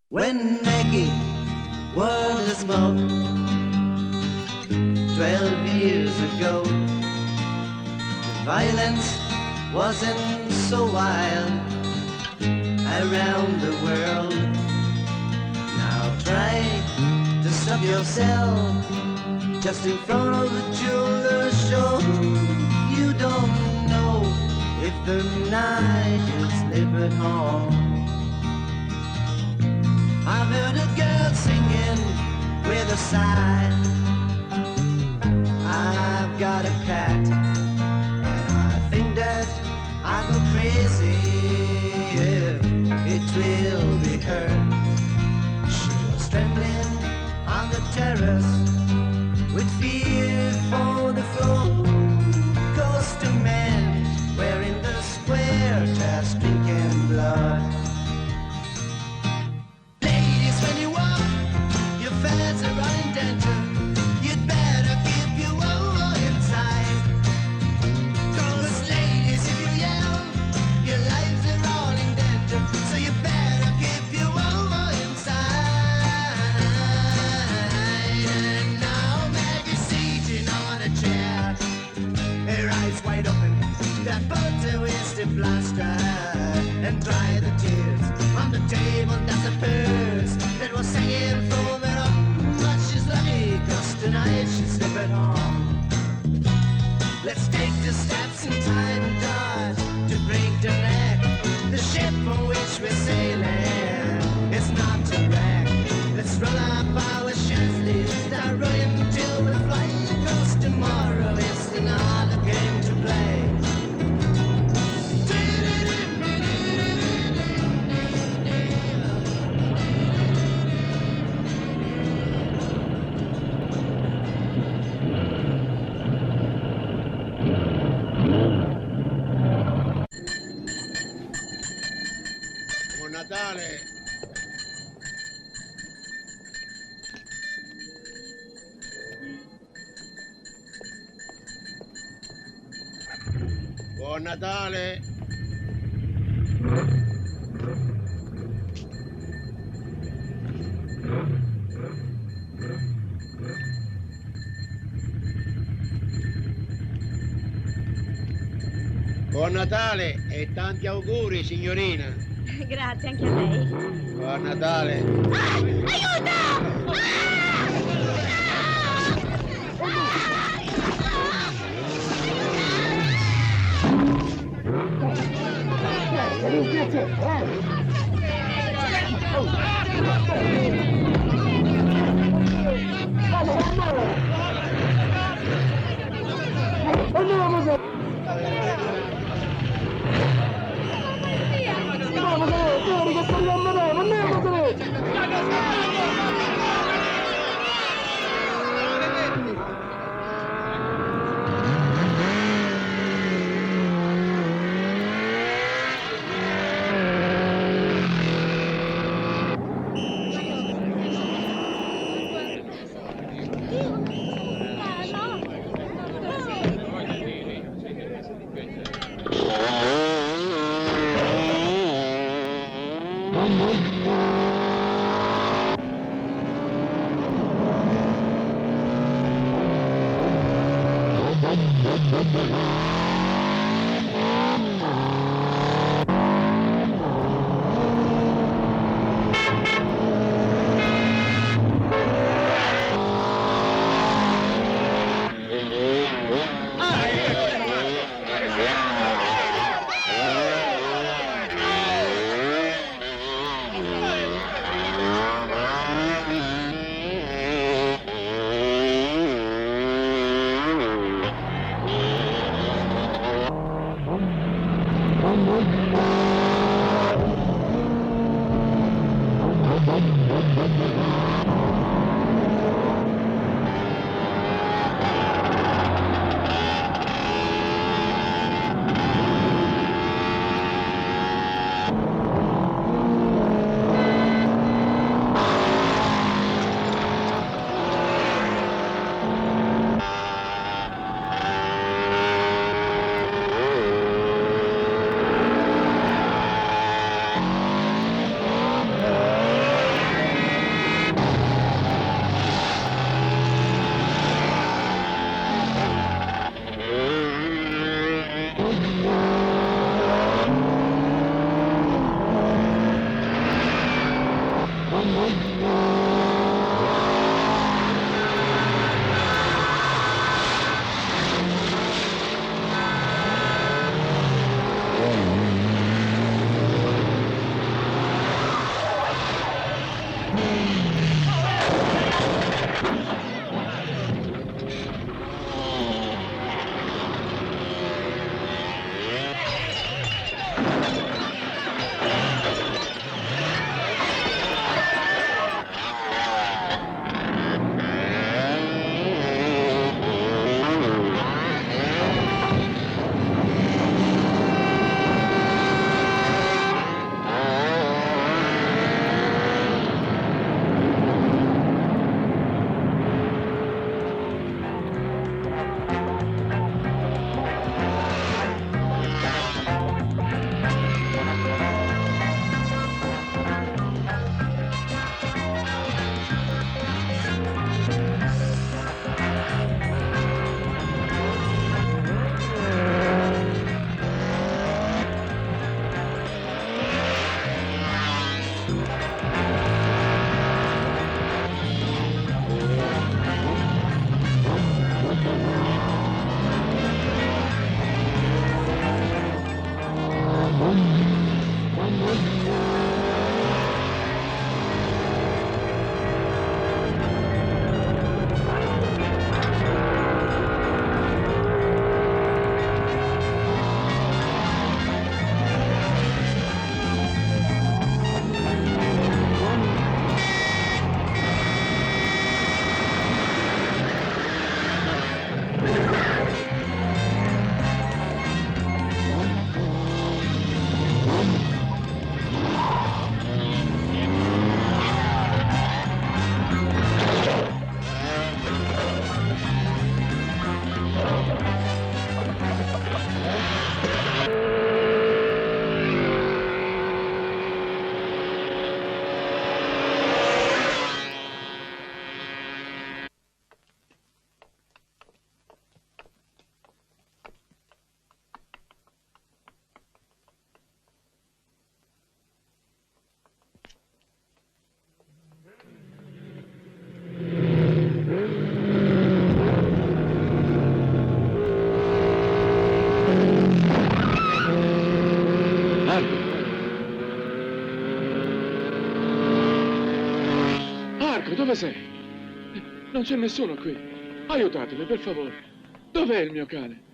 When Maggie was a smoke 12 years ago, the violence wasn't so wild around the world. Now try to stop yourself just in front of the jeweler's show. You don't know if the night is slipping home. I've heard a girl singing with a sigh. I've got a cat, and I think that I go crazy if it will be her. She was trembling on the terrace with fear for the floor. Ghost of man wearing the square, just drinking blood. Fans are running danger. You'd better keep you over inside. 'Cause ladies, if you yell, your lives are all in danger. So you better keep you over inside. And now Maggie's sitting on a chair, her eyes wide open, that buds a wasted plaster, and dry the tears on the table. That's a purse that was hanging from her. Cause tonight she's slipping home. Let's take the steps in time and dodge to break the neck. The ship on which we're sailing is not to wreck. Let's roll up our shirts, start running till we fly. Cause tomorrow is another game to play. Natale! Buon Natale! Buon Natale e tanti auguri, signorina! Grazie, anche a lei. Buon Natale! Ah! Aiuto! Marco, dove sei? Non c'è nessuno qui. Aiutatemi, per favore. Dov'è il mio cane?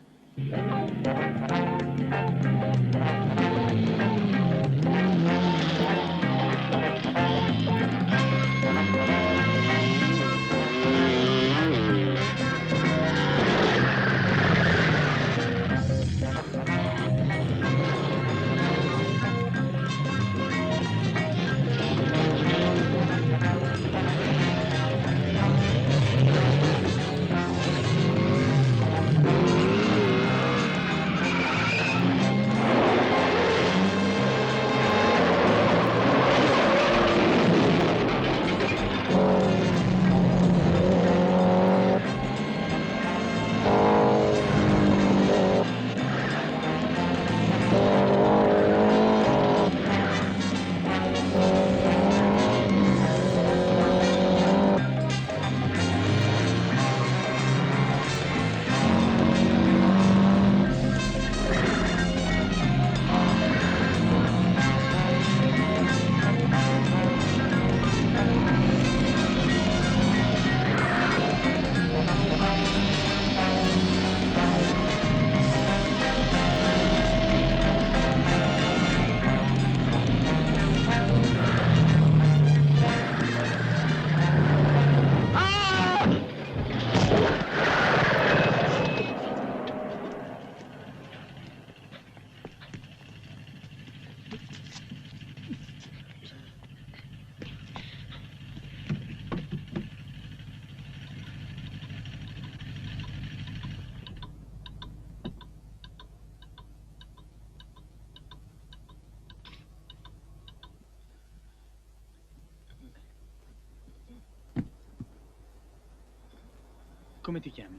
Come ti chiami?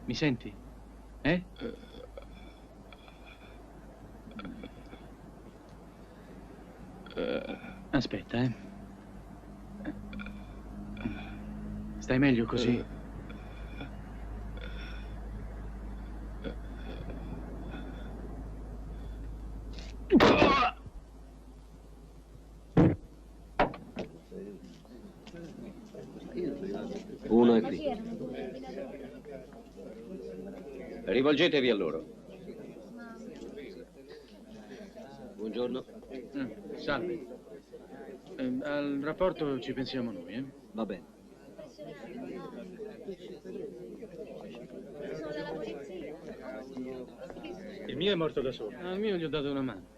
Mi senti? Eh? Aspetta, eh. Stai meglio così? Uno è qui. Rivolgetevi a loro. Buongiorno. Salve. Al rapporto ci pensiamo noi, eh? Va bene. Il mio è morto da solo. Al mio gli ho dato una mano.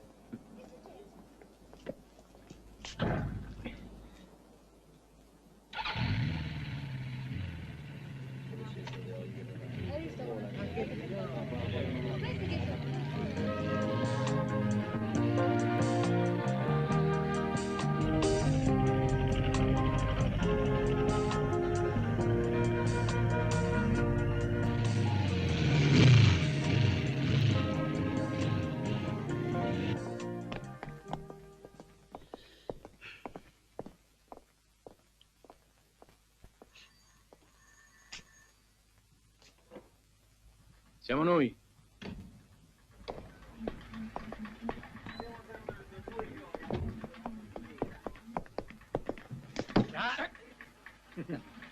Siamo noi.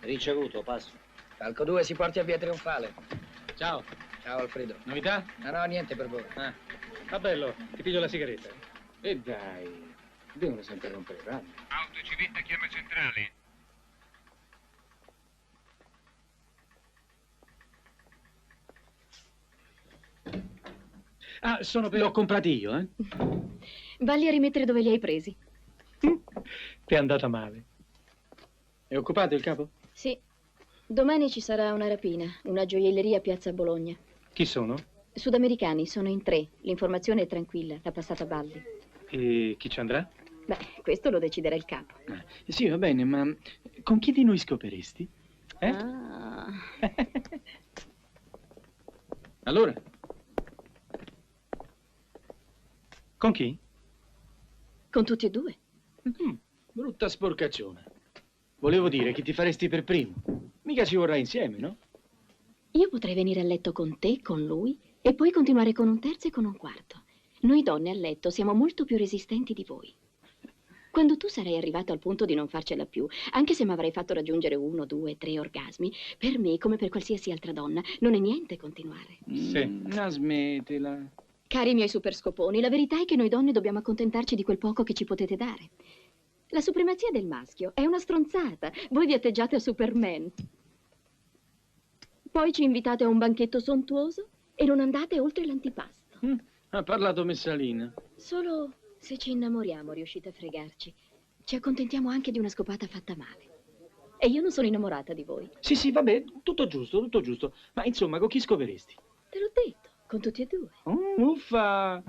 Ricevuto, passo. Falco 2 si porti a via Trionfale. Ciao. Ciao Alfredo. Novità? No, niente per voi. Va bello, ti piglio la sigaretta. E dai. Devono sempre rompere il radio. Autocivetta chiama centrale. Ah, sono per... L'ho comprati io, eh? Valli a rimettere dove li hai presi. Ti è andata male. È occupato il capo? Sì. Domani ci sarà una rapina, una gioielleria a Piazza Bologna. Chi sono? Sudamericani, sono in 3. L'informazione è tranquilla, l'ha passata Valli. E chi ci andrà? Beh, questo lo deciderà il capo. Sì, va bene, ma con chi di noi scoperesti? Ah. Allora? Con chi? Con tutti e due. Brutta sporcacciona. Volevo dire che ti faresti per primo. Mica ci vorrai insieme, no? Io potrei venire a letto con te, con lui, e poi continuare con un terzo e con un quarto. Noi donne a letto siamo molto più resistenti di voi. Quando tu sarai arrivato al punto di non farcela più, anche se mi avrai fatto raggiungere 1, 2, 3 orgasmi, per me, come per qualsiasi altra donna, non è niente continuare. Sì. Ma smettila. Cari miei super scoponi, la verità è che noi donne dobbiamo accontentarci di quel poco che ci potete dare. La supremazia del maschio è una stronzata. Voi vi atteggiate a Superman. Poi ci invitate a un banchetto sontuoso e non andate oltre l'antipasto. Ha parlato Messalina. Solo se ci innamoriamo riuscite a fregarci. Ci accontentiamo anche di una scopata fatta male. E io non sono innamorata di voi. Sì, vabbè, tutto giusto, tutto giusto. Ma insomma, con chi scoperesti? Te l'ho detto, con tutti e due. Uffa!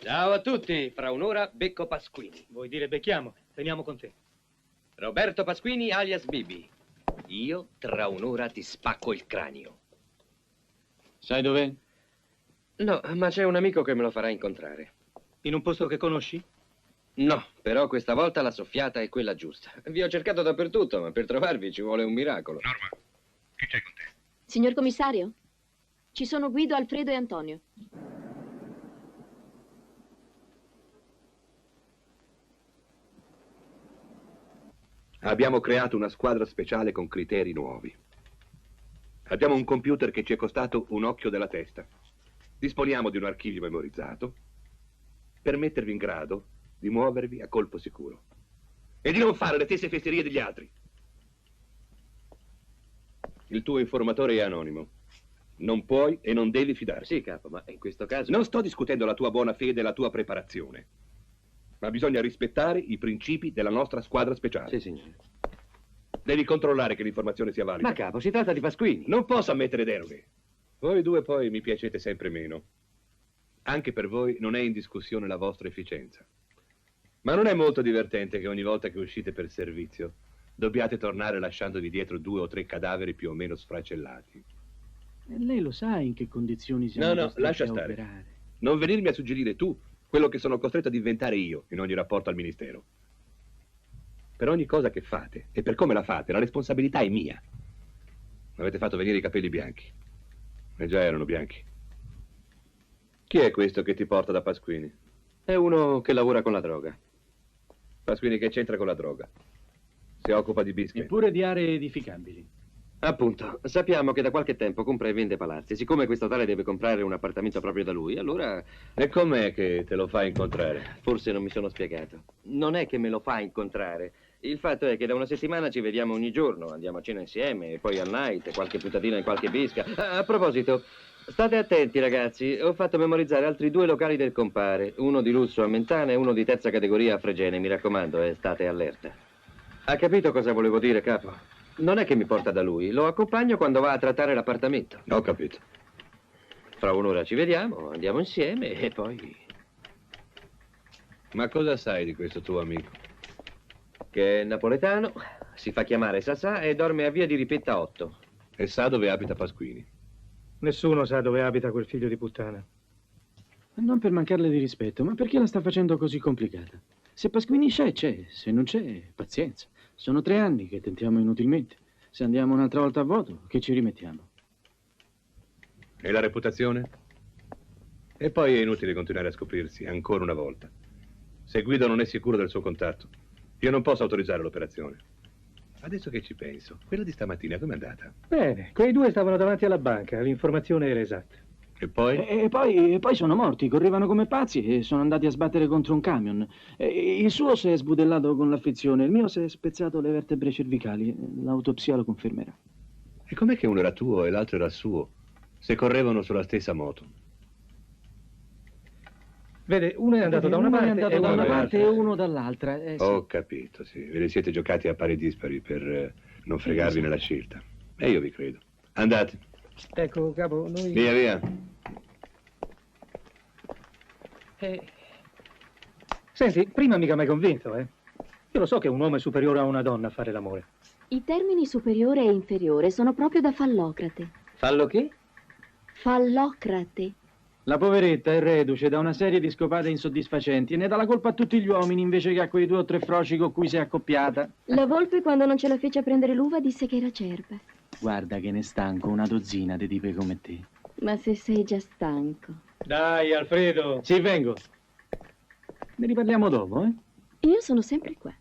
Ciao a tutti, fra un'ora becco Pasquini. Vuoi dire becchiamo? Veniamo con te. Roberto Pasquini alias Bibi. Io tra un'ora ti spacco il cranio. Sai dov'è? No, ma c'è un amico che me lo farà incontrare. In un posto che conosci? No, però questa volta la soffiata è quella giusta. Vi ho cercato dappertutto, ma per trovarvi ci vuole un miracolo. Norma, chi c'è con te? Signor commissario? Ci sono Guido, Alfredo e Antonio. Abbiamo creato una squadra speciale con criteri nuovi. Abbiamo un computer che ci è costato un occhio della testa. Disponiamo di un archivio memorizzato per mettervi in grado di muovervi a colpo sicuro e di non fare le stesse fesserie degli altri. Il tuo informatore è anonimo. Non puoi e non devi fidarti. Sì, capo, ma in questo caso... Non sto discutendo la tua buona fede e la tua preparazione, ma bisogna rispettare i principi della nostra squadra speciale. Sì, signore. Devi controllare che l'informazione sia valida. Ma capo, si tratta di Pasquini. Non posso ammettere deroghe. Voi due poi mi piacete sempre meno. Anche per voi non è in discussione la vostra efficienza. Ma non è molto divertente che ogni volta che uscite per servizio dobbiate tornare lasciandovi dietro 2 o 3 cadaveri più o meno sfracellati. E lei lo sa in che condizioni siamo No, costretti lascia a stare. operare. Non venirmi a suggerire tu quello che sono costretto a diventare io in ogni rapporto al ministero. Per ogni cosa che fate e per come la fate, la responsabilità è mia. Avete fatto venire i capelli bianchi. E già erano bianchi. Chi è questo che ti porta da Pasquini? È uno che lavora con la droga. Pasquini che c'entra con la droga? Si occupa di bische. Eppure di aree edificabili. Appunto, sappiamo che da qualche tempo compra e vende palazzi. Siccome questo tale deve comprare un appartamento proprio da lui, allora... E com'è che te lo fa incontrare? Forse non mi sono spiegato. Non è che me lo fa incontrare. Il fatto è che da una settimana ci vediamo ogni giorno. Andiamo a cena insieme, e poi al night, qualche puntatina in qualche bisca. A proposito, state attenti ragazzi. Ho fatto memorizzare altri 2 locali del compare. Uno di lusso a Mentana e uno di terza categoria a Fregene. Mi raccomando, state allerta. Ha capito cosa volevo dire, capo? Non è che mi porta da lui, lo accompagno quando va a trattare l'appartamento. Ho capito. Fra un'ora ci vediamo, andiamo insieme e poi... Ma cosa sai di questo tuo amico? Che è napoletano, si fa chiamare Sasà e dorme a via di Ripetta 8. E sa dove abita Pasquini? Nessuno sa dove abita quel figlio di puttana. Non per mancarle di rispetto, ma perché la sta facendo così complicata? Se Pasquini c'è. Se non c'è, pazienza. Sono 3 anni che tentiamo inutilmente. Se andiamo un'altra volta a vuoto, che ci rimettiamo? E la reputazione? E poi è inutile continuare a scoprirsi, ancora una volta. Se Guido non è sicuro del suo contatto, io non posso autorizzare l'operazione. Adesso che ci penso, quella di stamattina com'è andata? Bene, quei 2 stavano davanti alla banca, l'informazione era esatta. E poi? E poi sono morti, correvano come pazzi e sono andati a sbattere contro un camion. Il suo si è sbudellato con l'affezione, il mio si è spezzato le vertebre cervicali. L'autopsia lo confermerà. E com'è che uno era tuo e l'altro era suo, se correvano sulla stessa moto? Vede, uno è andato da una parte è andato e da uno una dall'altra. parte e uno dall'altra. Sì. Ho capito, sì. Ve ne siete giocati a pari dispari per non fregarvi nella scelta. E io vi credo. Andate. Ecco, capo, noi... Via, via. Senti, prima mica mi hai convinto, eh? Io lo so che un uomo è superiore a una donna a fare l'amore. I termini superiore e inferiore sono proprio da Fallocrate. Fallo che? Fallocrate. La poveretta è reduce da una serie di scopate insoddisfacenti e ne dà la colpa a tutti gli uomini invece che a quei 2 o 3 froci con cui si è accoppiata. La volpe, quando non ce la fece a prendere l'uva, disse che era cerba. Guarda che ne stanco una dozzina di tipe come te. Ma se sei già stanco. Dai, Alfredo! Sì, vengo. Ne riparliamo dopo, eh? Io sono sempre qua.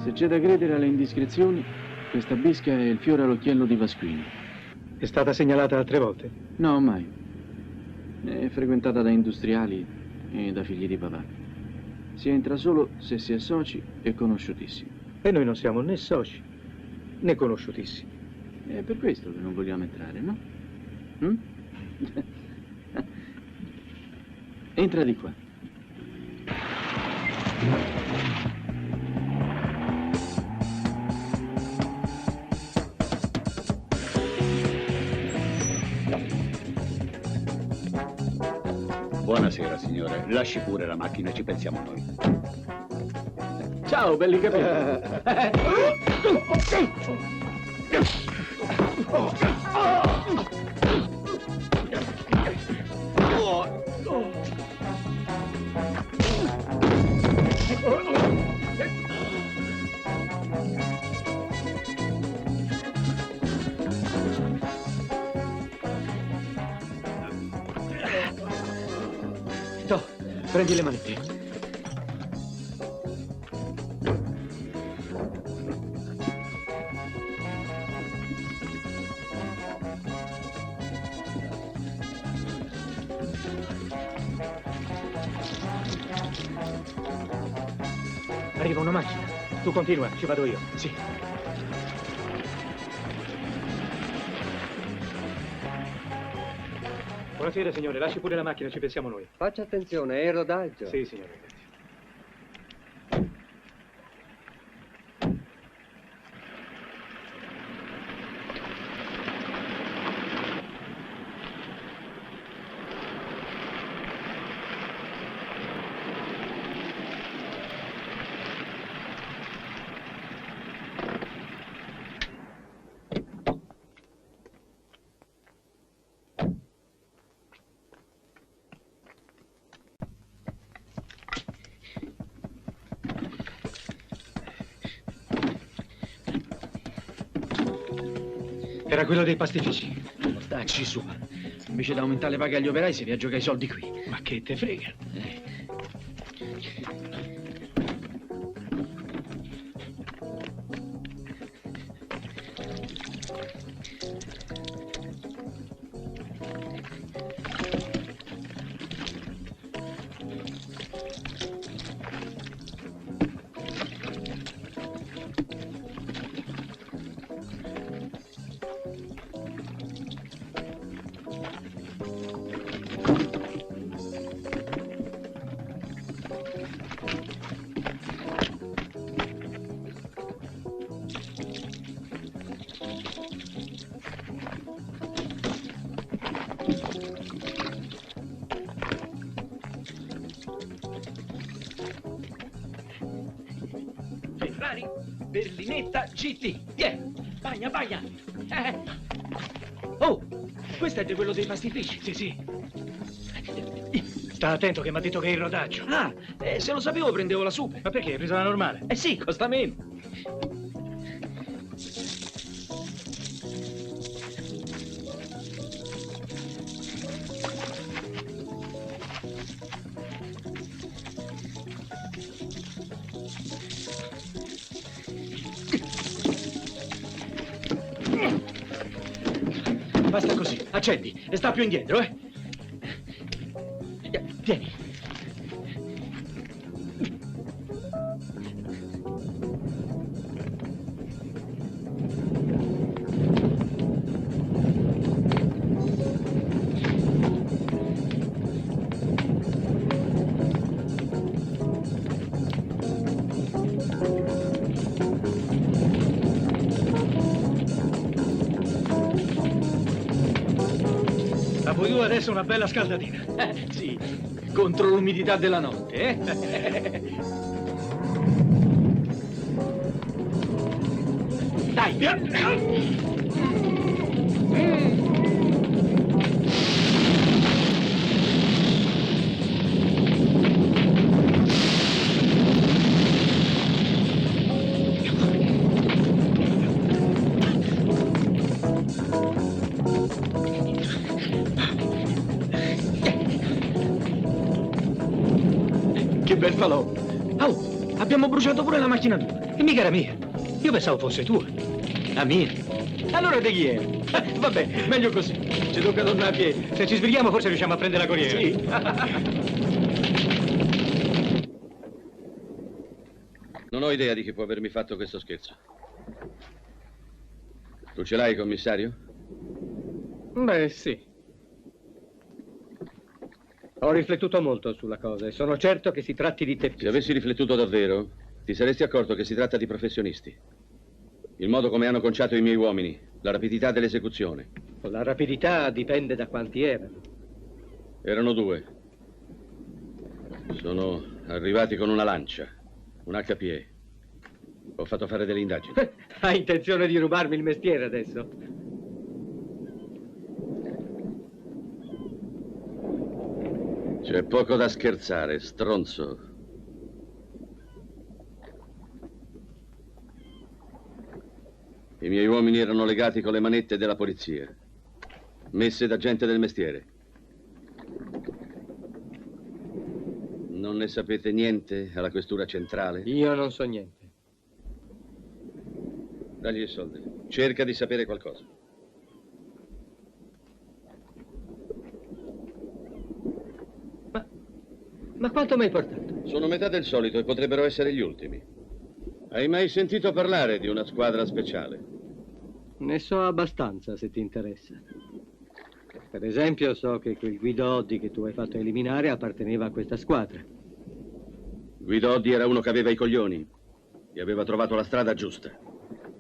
Se c'è da credere alle indiscrezioni, questa bisca è il fiore all'occhiello di Pasquini. È stata segnalata altre volte? No, mai. È frequentata da industriali e da figli di papà. Si entra solo se si è soci e conosciutissimi. E noi non siamo né soci né conosciutissimi. È per questo che non vogliamo entrare, no? Mm? Entra di qua. Buonasera, signore. Lasci pure la macchina, ci pensiamo noi. Ciao, belli capelli. No, prendi le manette. Arriva una macchina. Tu continua, ci vado io. Sì. Buonasera, signore. Lasci pure la macchina, ci pensiamo noi. Faccia attenzione, è il rodaggio. Sì, signore, grazie. Era quello dei pastifici. Dacci su. Invece di aumentare le paghe agli operai, si viaggia i soldi qui. Ma che te frega? Ferrari, berlinetta, GT. Vieni, bagna, bagna. Oh, questo è di quello dei pastifici. Sì, sì. Sta attento che mi ha detto che è il rodaggio. Ah, se lo sapevo prendevo la super. Ma perché? Hai preso la normale? Eh sì, costa meno. Basta così, accendi e sta più indietro, eh? Tieni. La vuoi tu adesso una bella scaldatina? Sì, contro l'umidità della notte, eh? Dai! Che bel falò! Au! Abbiamo bruciato pure la macchina tua. E mica era mia. Io pensavo fosse tua. La mia? Allora di chi è? Vabbè, meglio così. Ci tocca tornare a piedi. Se ci svegliamo forse riusciamo a prendere la corriera. Sì. Non ho idea di chi può avermi fatto questo scherzo. Tu ce l'hai, commissario? Beh, sì. Ho riflettuto molto sulla cosa e sono certo che si tratti di te. Se avessi riflettuto davvero, ti saresti accorto che si tratta di professionisti. Il modo come hanno conciato i miei uomini, la rapidità dell'esecuzione. La rapidità dipende da quanti erano. Erano 2. Sono arrivati con una lancia, un HPE. Ho fatto fare delle indagini. Hai intenzione di rubarmi il mestiere adesso? C'è poco da scherzare, stronzo. I miei uomini erano legati con le manette della polizia, messe da gente del mestiere. Non ne sapete niente alla questura centrale? Io non so niente. Dagli i soldi. Cerca di sapere qualcosa. Ma quanto mi hai portato? Sono metà del solito e potrebbero essere gli ultimi. Hai mai sentito parlare di una squadra speciale? Ne so abbastanza, se ti interessa. Per esempio, so che quel Guido Oddi che tu hai fatto eliminare apparteneva a questa squadra. Guido Oddi era uno che aveva i coglioni e aveva trovato la strada giusta.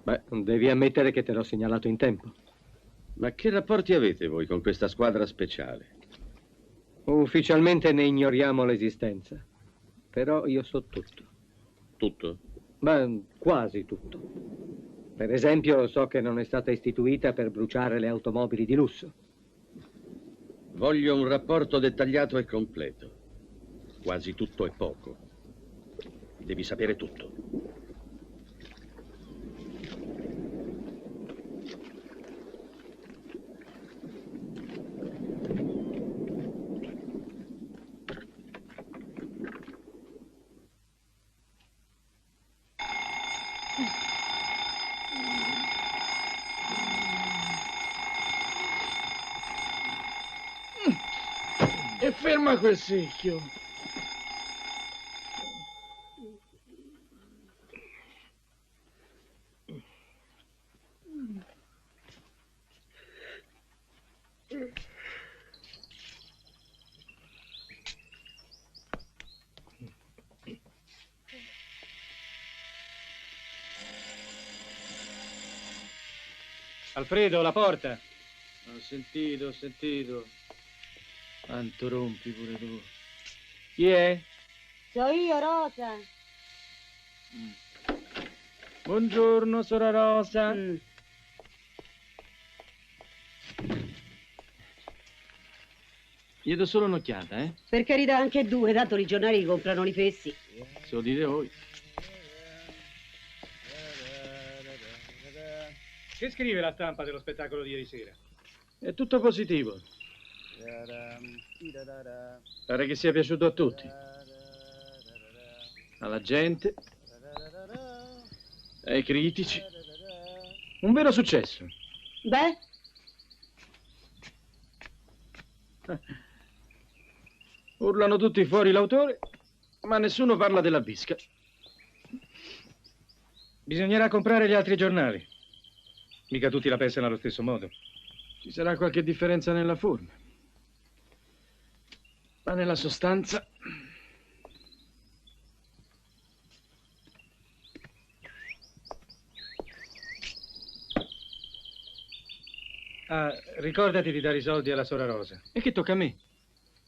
Beh, devi ammettere che te l'ho segnalato in tempo. Ma che rapporti avete voi con questa squadra speciale? Ufficialmente ne ignoriamo l'esistenza. Però io so tutto. Tutto? Beh, quasi tutto. Per esempio, so che non è stata istituita per bruciare le automobili di lusso. Voglio un rapporto dettagliato e completo. Quasi tutto è poco. Devi sapere tutto. E ferma quel secchio. Alfredo, la porta. Ho sentito. Quanto rompi pure tu. Chi è? So io, Rosa. Buongiorno, sora Rosa. Gli do solo un'occhiata, eh? Per carità, anche 2, tanto i giornali comprano i fessi. Se lo dite voi. Che scrive la stampa dello spettacolo di ieri sera? È tutto positivo. Pare che sia piaciuto a tutti. Alla gente, ai critici. Un vero successo. Beh, Urlano tutti fuori l'autore, ma nessuno parla della bisca. Bisognerà comprare gli altri giornali. Mica tutti la pensano allo stesso modo. Ci sarà qualche differenza nella forma, ma nella sostanza... Ah, ricordati di dare i soldi alla sora Rosa. E che tocca a me?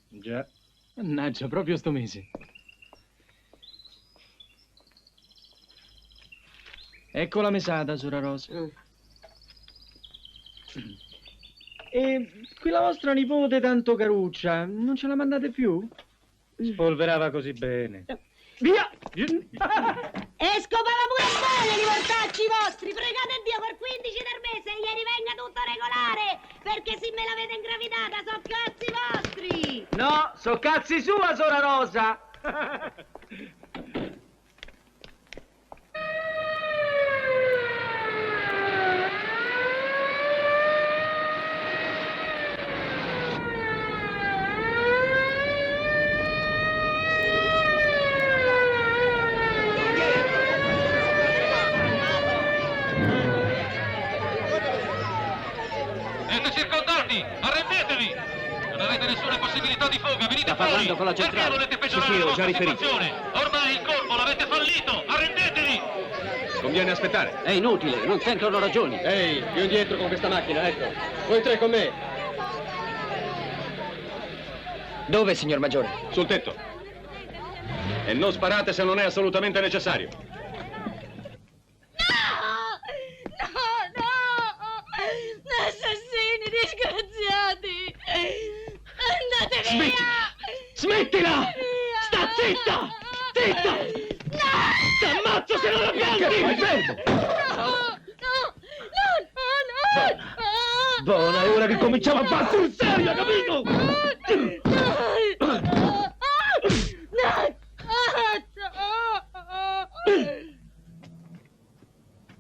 Già. Mannaggia, proprio sto mese. Ecco la mesata, sora Rosa. E quella vostra nipote tanto caruccia, non ce la mandate più? Spolverava così bene. Via! e scopava pure bene i mortacci vostri. Pregate Dio per 15 del mese e ieri venga tutto regolare. Perché se me l'avete ingravidata, so cazzi vostri. No, so cazzi sua, sora Rosa! Sospetti, arrendetevi! Non avete nessuna possibilità di fuga, venite Sta fuori! parlando con la centrale. Perché volete peggiorare Sì, la ho vostra già riferito. situazione? Ormai il colpo l'avete fallito! Arrendetevi! Conviene aspettare. È inutile, non sentono ragioni. Ehi, più indietro con questa macchina, ecco. Voi tre con me. Dove, signor Maggiore? Sul tetto. E non sparate se non è assolutamente necessario. Assassini, disgraziati! Andate via! Smettila! Sta zitta! Zitta! T'ammazzo se non la pianti! No! Buona, è ora che cominciamo a fare sul serio, capito?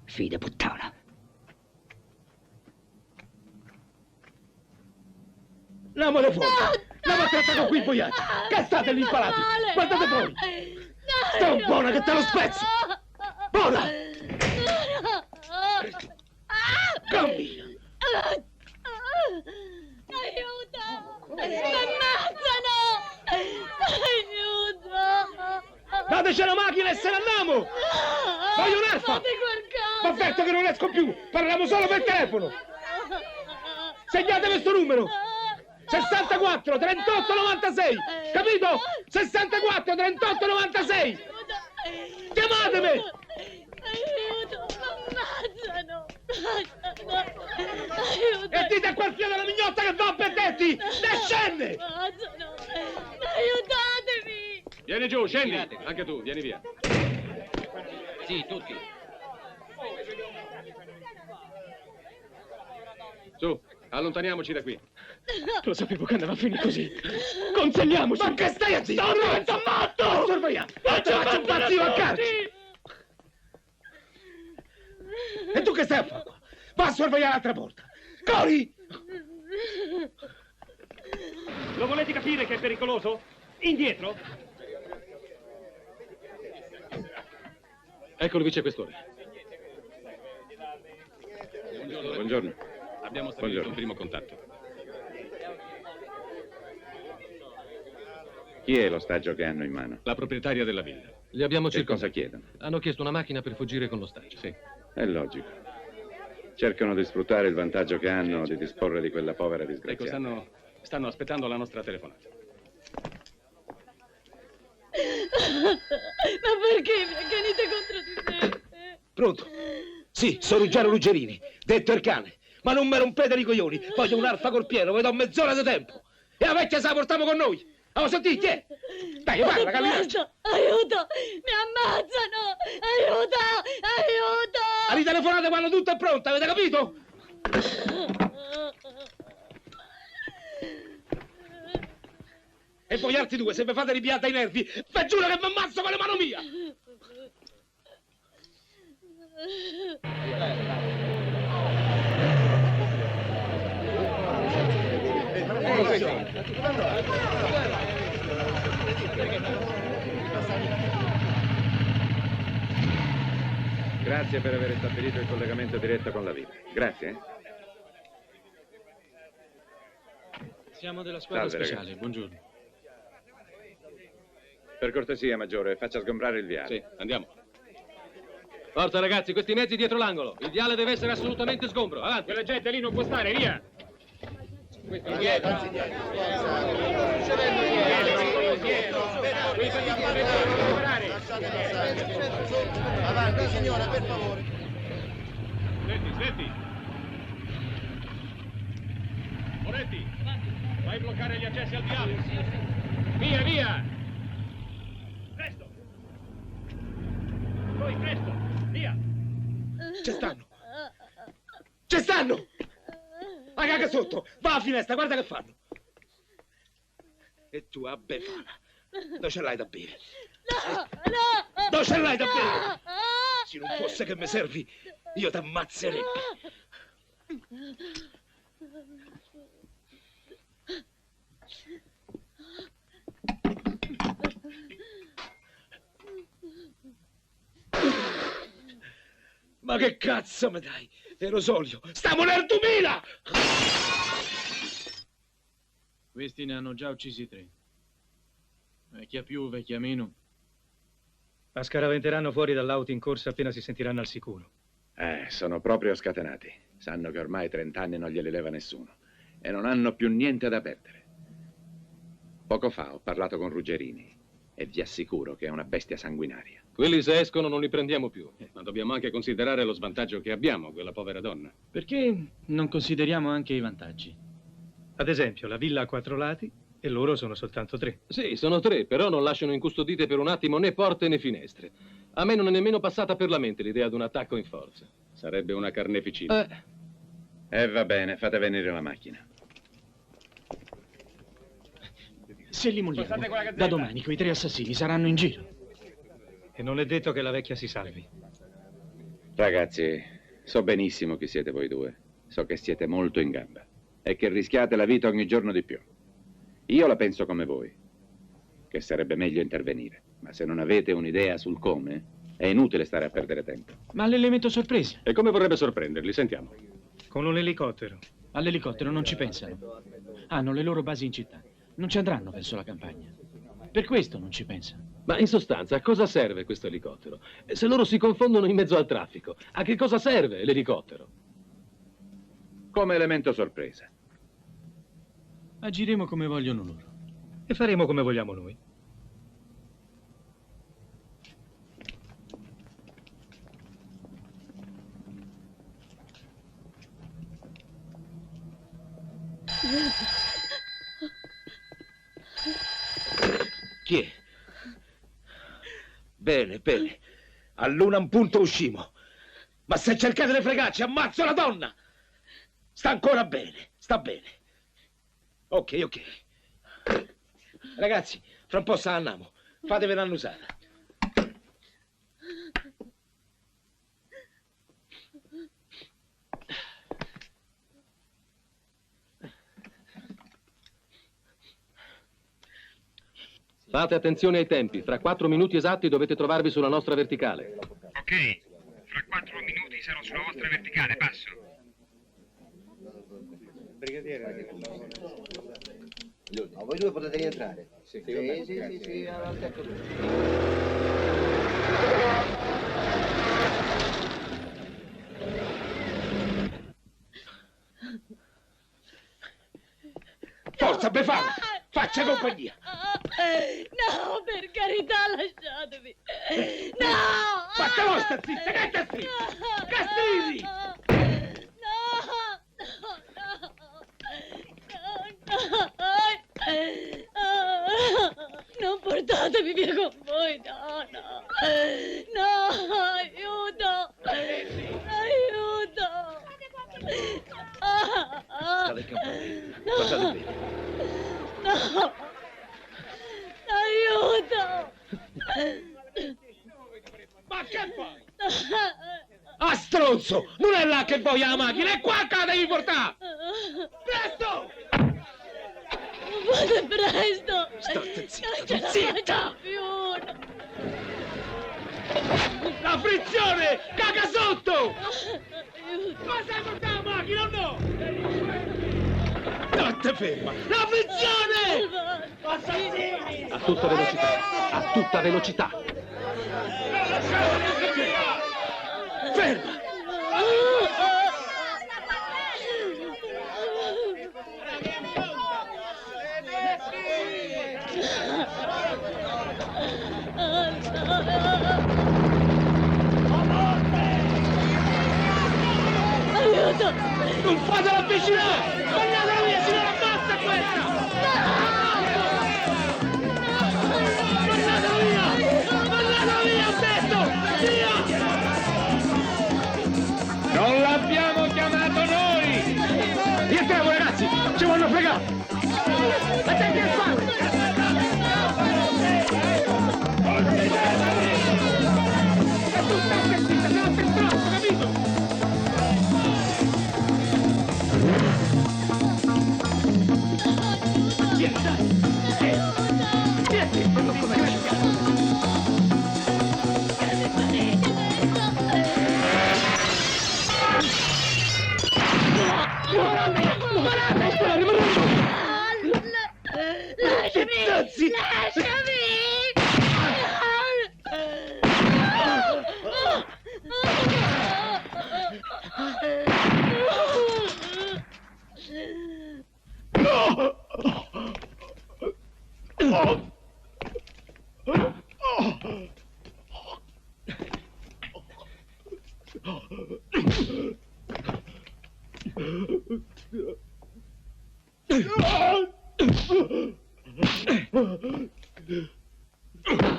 Fide puttana. Lamole fuori! La maltrattato qui infogliati! Cazzate lì impalati! Guardate fuori! Sta buona che te lo spezzo! Buona! Cammina! Aiuto! M'ammazzano! Aiuto! Dateci la macchina e se ne andiamo! Voglio un'alfa! Fate qualcosa! Ma avverto che non esco più! Parliamo solo per telefono! Segnate questo numero! 64 38 96! Capito? 64 38 96! Chiamatemi! Aiuto! M'ammazzano! Aiuto! E dite a quel figlio della mignotta che va a pedetti! Scende! M'ammazzano! Aiutatemi! Vieni giù, scendi. Anche tu, vieni via. Sì, tutti. Su, allontaniamoci da qui. Lo sapevo che andava a finire così. Consegniamoci! Ma che stai a dire? Sto diventando matto! Sorvegliamo! Faccio un pazzio a calci! E tu che stai a fare qua? Va a sorvegliare l'altra porta! Corri! Lo volete capire che è pericoloso? Indietro! Ecco il vicequestore. Buongiorno. Abbiamo stabilito un primo contatto. Chi è l'ostaggio che hanno in mano? La proprietaria della villa. Li abbiamo Che circondato. cosa chiedono? Hanno chiesto una macchina per fuggire con l'ostaggio. Sì. È logico. Cercano di sfruttare il vantaggio che hanno di disporre di quella povera Ecco, disgraziata. stanno aspettando la nostra telefonata. Ma perché mi accanite contro di me? Pronto? Sì, sono Ruggero Ruggerini, detto il cane. Ma non mi rompete i coglioni, voglio un'arfa col pieno, vi do mezz'ora di tempo. E la vecchia se la portiamo con noi. Avevo sentito, chi è? Dai, parla, Gallinaccio. Aiuto! Mi ammazzano! Aiuto! Aiuto! A ritelefonate quando tutto è pronto, avete capito? E voi altri due, se vi fate ripiata i nervi, vi giuro che vi ammazzo con le mani mie! Grazie per aver stabilito il collegamento diretto con la villa. Grazie. Siamo della squadra Salve, speciale, ragazzi. buongiorno. Per cortesia, Maggiore, faccia sgombrare il viale. Sì, andiamo. Forza ragazzi, questi mezzi dietro l'angolo. Il viale deve essere assolutamente sgombro. Avanti. Quella gente lì non può stare, via! Avanti, signora, per favore. Senti. Moretti, vai a bloccare gli accessi al viale. Via! Presto! Voi, presto! Via! Ci stanno! La caga sotto! Va alla finestra, guarda che fanno! E tu, a Befana, dove ce l'hai da bere? No! Dove ce l'hai da bere? Se non fosse che mi servi, io ti ammazzerebbe. Ma che cazzo mi dai? Aerosolio! Stiamo nel 2000! Questi ne hanno già uccisi 3. Vecchia più, vecchia meno. Ma scaraventeranno fuori dall'auto in corsa appena si sentiranno al sicuro. Sono proprio scatenati. Sanno che ormai 30 anni non glieli leva nessuno. E non hanno più niente da perdere. Poco fa ho parlato con Ruggerini e vi assicuro che è una bestia sanguinaria. Quelli se escono non li prendiamo più. Ma dobbiamo anche considerare lo svantaggio che abbiamo, quella povera donna. Perché non consideriamo anche i vantaggi? Ad esempio, la villa ha 4 lati e loro sono soltanto 3. Sì, sono 3, però non lasciano incustodite per un attimo né porte né finestre. A me non è nemmeno passata per la mente l'idea di un attacco in forza. Sarebbe una carneficina. Va bene, fate venire la macchina. Se li molliamo, da domani quei 3 assassini saranno in giro. E non è detto che la vecchia si salvi. Ragazzi, so benissimo chi siete voi due. So che siete molto in gamba e che rischiate la vita ogni giorno di più. Io la penso come voi, che sarebbe meglio intervenire. Ma se non avete un'idea sul come, è inutile stare a perdere tempo. Ma l'elemento sorpresa? E come vorrebbe sorprenderli? Sentiamo. Con un elicottero. All'elicottero non ci pensano. Hanno le loro basi in città. Non ci andranno verso la campagna. Per questo non ci pensano. Ma in sostanza, a cosa serve questo elicottero? Se loro si confondono in mezzo al traffico, a che cosa serve l'elicottero? Come elemento sorpresa. Agiremo come vogliono loro. E faremo come vogliamo noi. Chi è? Bene, bene. All'una un punto uscimo. Ma se cercate di fregarci, ammazzo la donna! Sta ancora bene, sta bene. Ok. Ragazzi, fra un po' se ne andiamo. Fatevi un'annusata. Fate attenzione ai tempi. Fra 4 minuti esatti dovete trovarvi sulla nostra verticale. Ok, fra 4 minuti sarò sulla vostra verticale, passo. Brigadiere, voi due potete rientrare. Sì, ecco. Forza, Befana! Faccia compagnia! No, per carità, lasciatemi. No! Fatta vostra, zitta, che zitta! Castrini! Non portatemi via con voi, no. Aiuto! State compagnia. Guardate bene. No! Aiuto! Ma che fai? Ah, stronzo! Non è là che vuoi la macchina, è qua che la devi portare! Presto! Fate presto! State zitta, Non ce la zitta! faccio più! La frizione! Caga sotto! Aiuto! Ma sai portare la macchina o no? State ferma! La frizione! Assassini! A tutta velocità. A tutta velocità. Ferma! Aiuto! Non fatela avvicinare! Mandatela via, signora, basta questa! Mandatela via! Mandatela via, ho detto! Via! Non l'abbiamo chiamato noi! Rientriamo, ragazzi! Ci vogliono fregare! Attenti al sangue! E tu stai zitta, se non sei stronzo, capito? pazzi!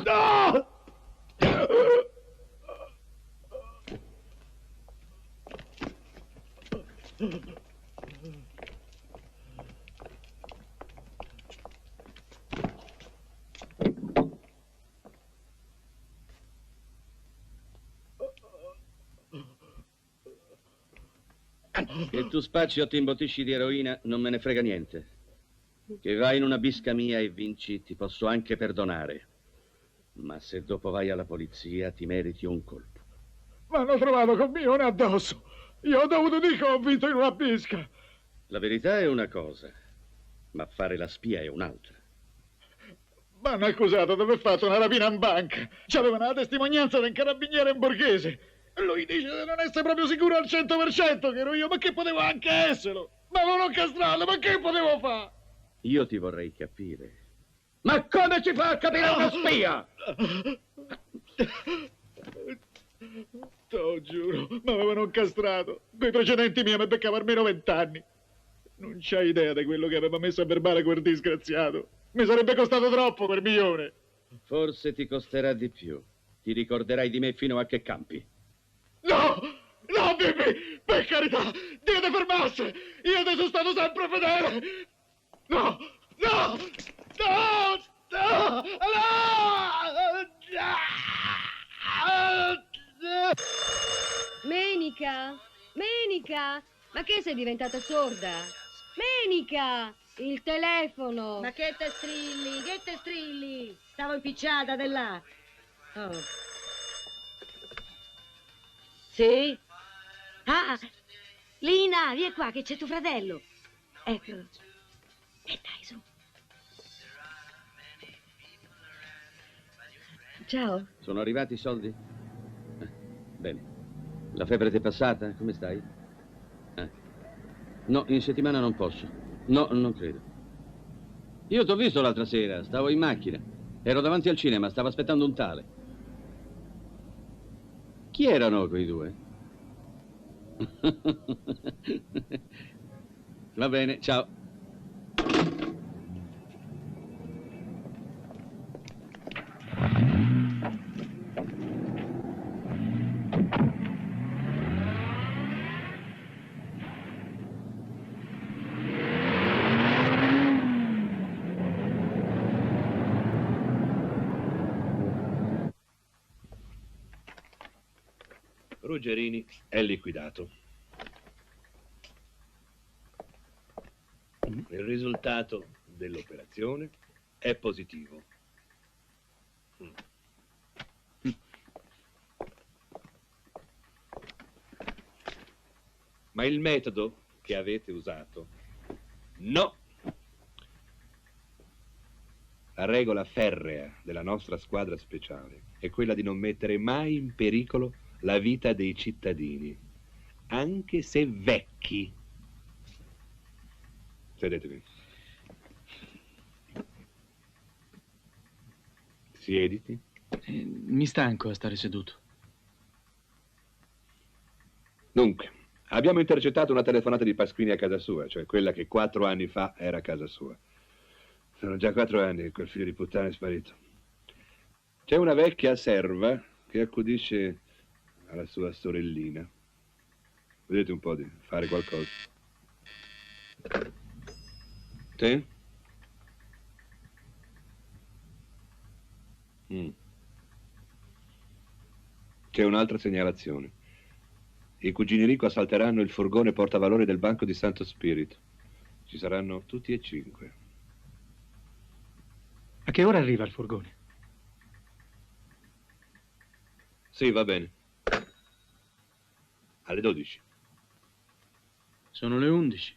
No! Che tu spacci o ti imbottisci di eroina non me ne frega niente. Che vai in una bisca mia e vinci ti posso anche perdonare. Ma se dopo vai alla polizia ti meriti un colpo. Mi hanno trovato col milione addosso. Io ho dovuto dire che ho vinto in una bisca. La verità è una cosa, ma fare la spia è un'altra. Mi hanno accusato di aver fatto una rapina in banca. C'avevano la testimonianza del carabiniere in borghese. E lui dice di non essere proprio sicuro al 100% che ero io, ma che potevo anche esserlo. Ma non ho castrato, ma che potevo fare? Io ti vorrei capire. Ma come si fa a capire una spia? Te lo giuro, mi avevano castrato. Coi precedenti miei mi beccavo almeno 20 anni. Non c'hai idea di quello che aveva messo a verbale quel disgraziato. Mi sarebbe costato troppo quel milione. Forse ti costerà di più. Ti ricorderai di me fino a che campi. No! No, Bibi! Per carità! Dio ti fermasse! Io ti sono stato sempre fedele! No! No! No! No! No! Menica! Menica! Ma che sei diventata sorda? Menica! Il telefono! Ma che te strilli? Che te strilli? Stavo impicciata di là. Oh. Sì? Ah, Lina, vieni qua che c'è tuo fratello. Ecco. E dai, su. Ciao. Sono arrivati i soldi? Bene. La febbre ti è passata? Come stai? No, in settimana non posso. No, non credo. Io t'ho visto l'altra sera, stavo in macchina. Ero davanti al cinema, stavo aspettando un tale. Chi erano quei due? Va bene, ciao. Ruggerini è liquidato. Il risultato dell'operazione è positivo. Ma il metodo che avete usato, no! La regola ferrea della nostra squadra speciale è quella di non mettere mai in pericolo la vita dei cittadini, anche se vecchi. Sedetevi. Siediti. Mi stanco a stare seduto. Dunque, abbiamo intercettato una telefonata di Pasquini a casa sua, cioè quella che 4 anni fa era a casa sua. Sono già 4 anni che quel figlio di puttana è sparito. C'è una vecchia serva che accudisce alla sua sorellina. Vedete un po' di fare qualcosa. Sì? C'è un'altra segnalazione. I cugini Rico assalteranno il furgone portavalori del Banco di Santo Spirito. Ci saranno tutti e 5. A che ora arriva il furgone? Sì, va bene. Alle 12. Sono le 11.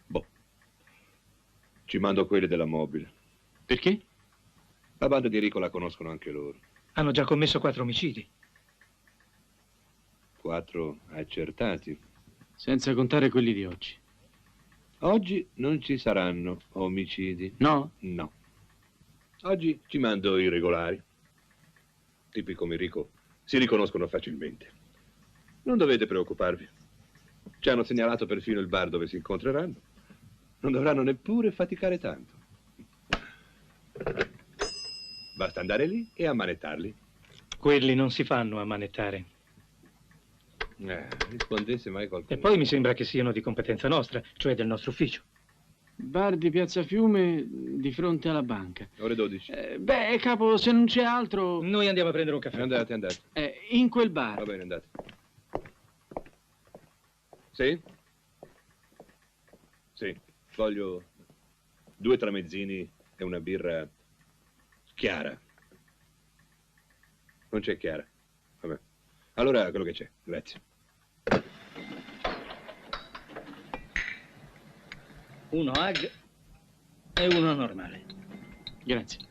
Boh. Ci mando quelli della mobile. Perché? La banda di Enrico la conoscono anche loro. Hanno già commesso 4 omicidi. 4 accertati. Senza contare quelli di oggi. Oggi non ci saranno omicidi. No? No. Oggi ci mando i regolari. Tipi come Enrico si riconoscono facilmente. Non dovete preoccuparvi. Ci hanno segnalato perfino il bar dove si incontreranno. Non dovranno neppure faticare tanto. Basta andare lì e ammanettarli. Quelli non si fanno ammanettare. Rispondesse mai qualcuno. E poi mi sembra che siano di competenza nostra, cioè del nostro ufficio. Bar di Piazza Fiume di fronte alla banca. Ore 12. Beh, capo, se non c'è altro... Noi andiamo a prendere un caffè. Andate. In quel bar. Va bene, andate. Sì? Sì, voglio 2 tramezzini e una birra chiara. Non c'è chiara? Vabbè. Allora, quello che c'è. Grazie. Uno Ag e uno normale. Grazie.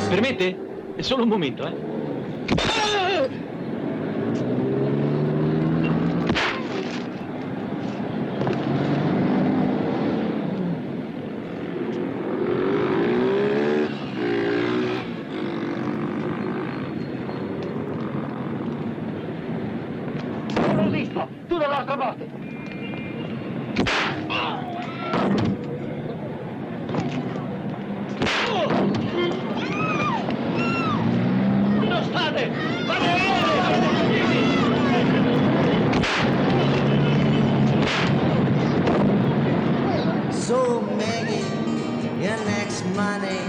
Permette? È solo un momento, eh? L'ho visto! Tu dall'altra parte! Non state! So Maggie, your next money,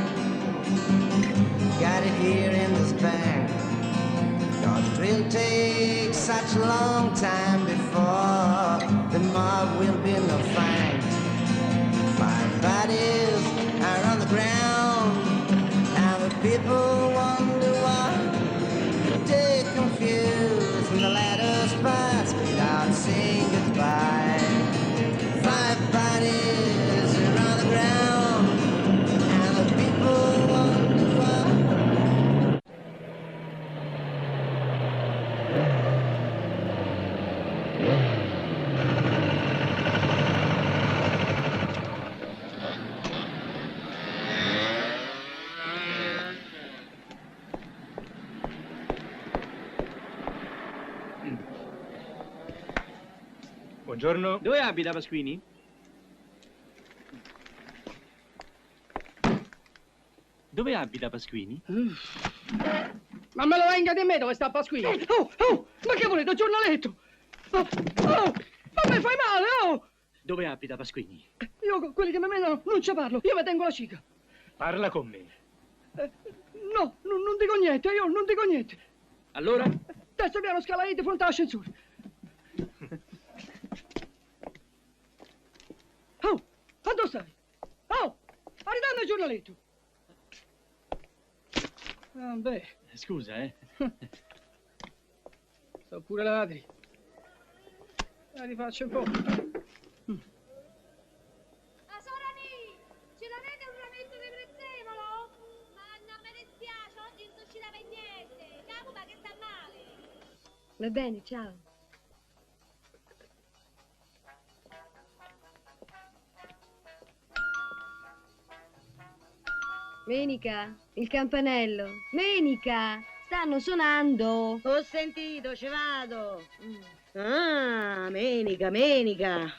got it here in this bank. Got will take such a long time before the mob will be no fight. My bodies are on the ground, and the people wonder why. They confused, and the letters pass without saying goodbye. 5 bodies are on the ground, and the people wonder why. Buongiorno. Dove abita Pasquini? Dove abita Pasquini? Ma me lo venga di me dove sta Pasquini? Ma che volete, giornaletto? Ma mi fai male, Dove abita Pasquini? Io con quelli che mi menano non ci parlo, io vi tengo la cica. Parla con me. No, non dico niente, io non dico niente. Allora? Terzo piano, scala di fronte all'ascensore. Dove stai? Arrivando il giornaletto. Beh. Scusa, Sono pure ladri. La rifaccio un po'. Ce l'avete un rametto di prezzemolo? Ma non me ne dispiace, oggi non ci dava niente. Capo, ma che sta male. Va bene, ciao. Menica, il campanello. Menica, stanno suonando. Ho sentito, ci vado. Ah, Menica, Menica.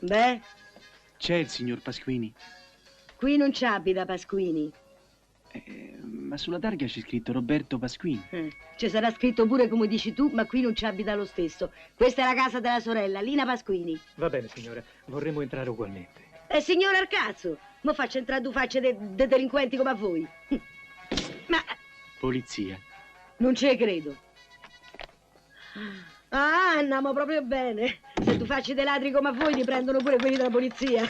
Beh, C'è il signor Pasquini? qui non ci abita Pasquini. Ma sulla targa c'è scritto Roberto Pasquini. Ci sarà scritto pure come dici tu, ma qui non ci abita lo stesso. Questa è la casa della sorella, Lina Pasquini. Va bene, signora. Vorremmo entrare ugualmente. Signora al cazzo, mo faccio entrare due facce de delinquenti come a voi. Ma Polizia. non ci credo. Ah, andiamo proprio bene. Se tu facci dei ladri come a voi, li prendono pure quelli della polizia.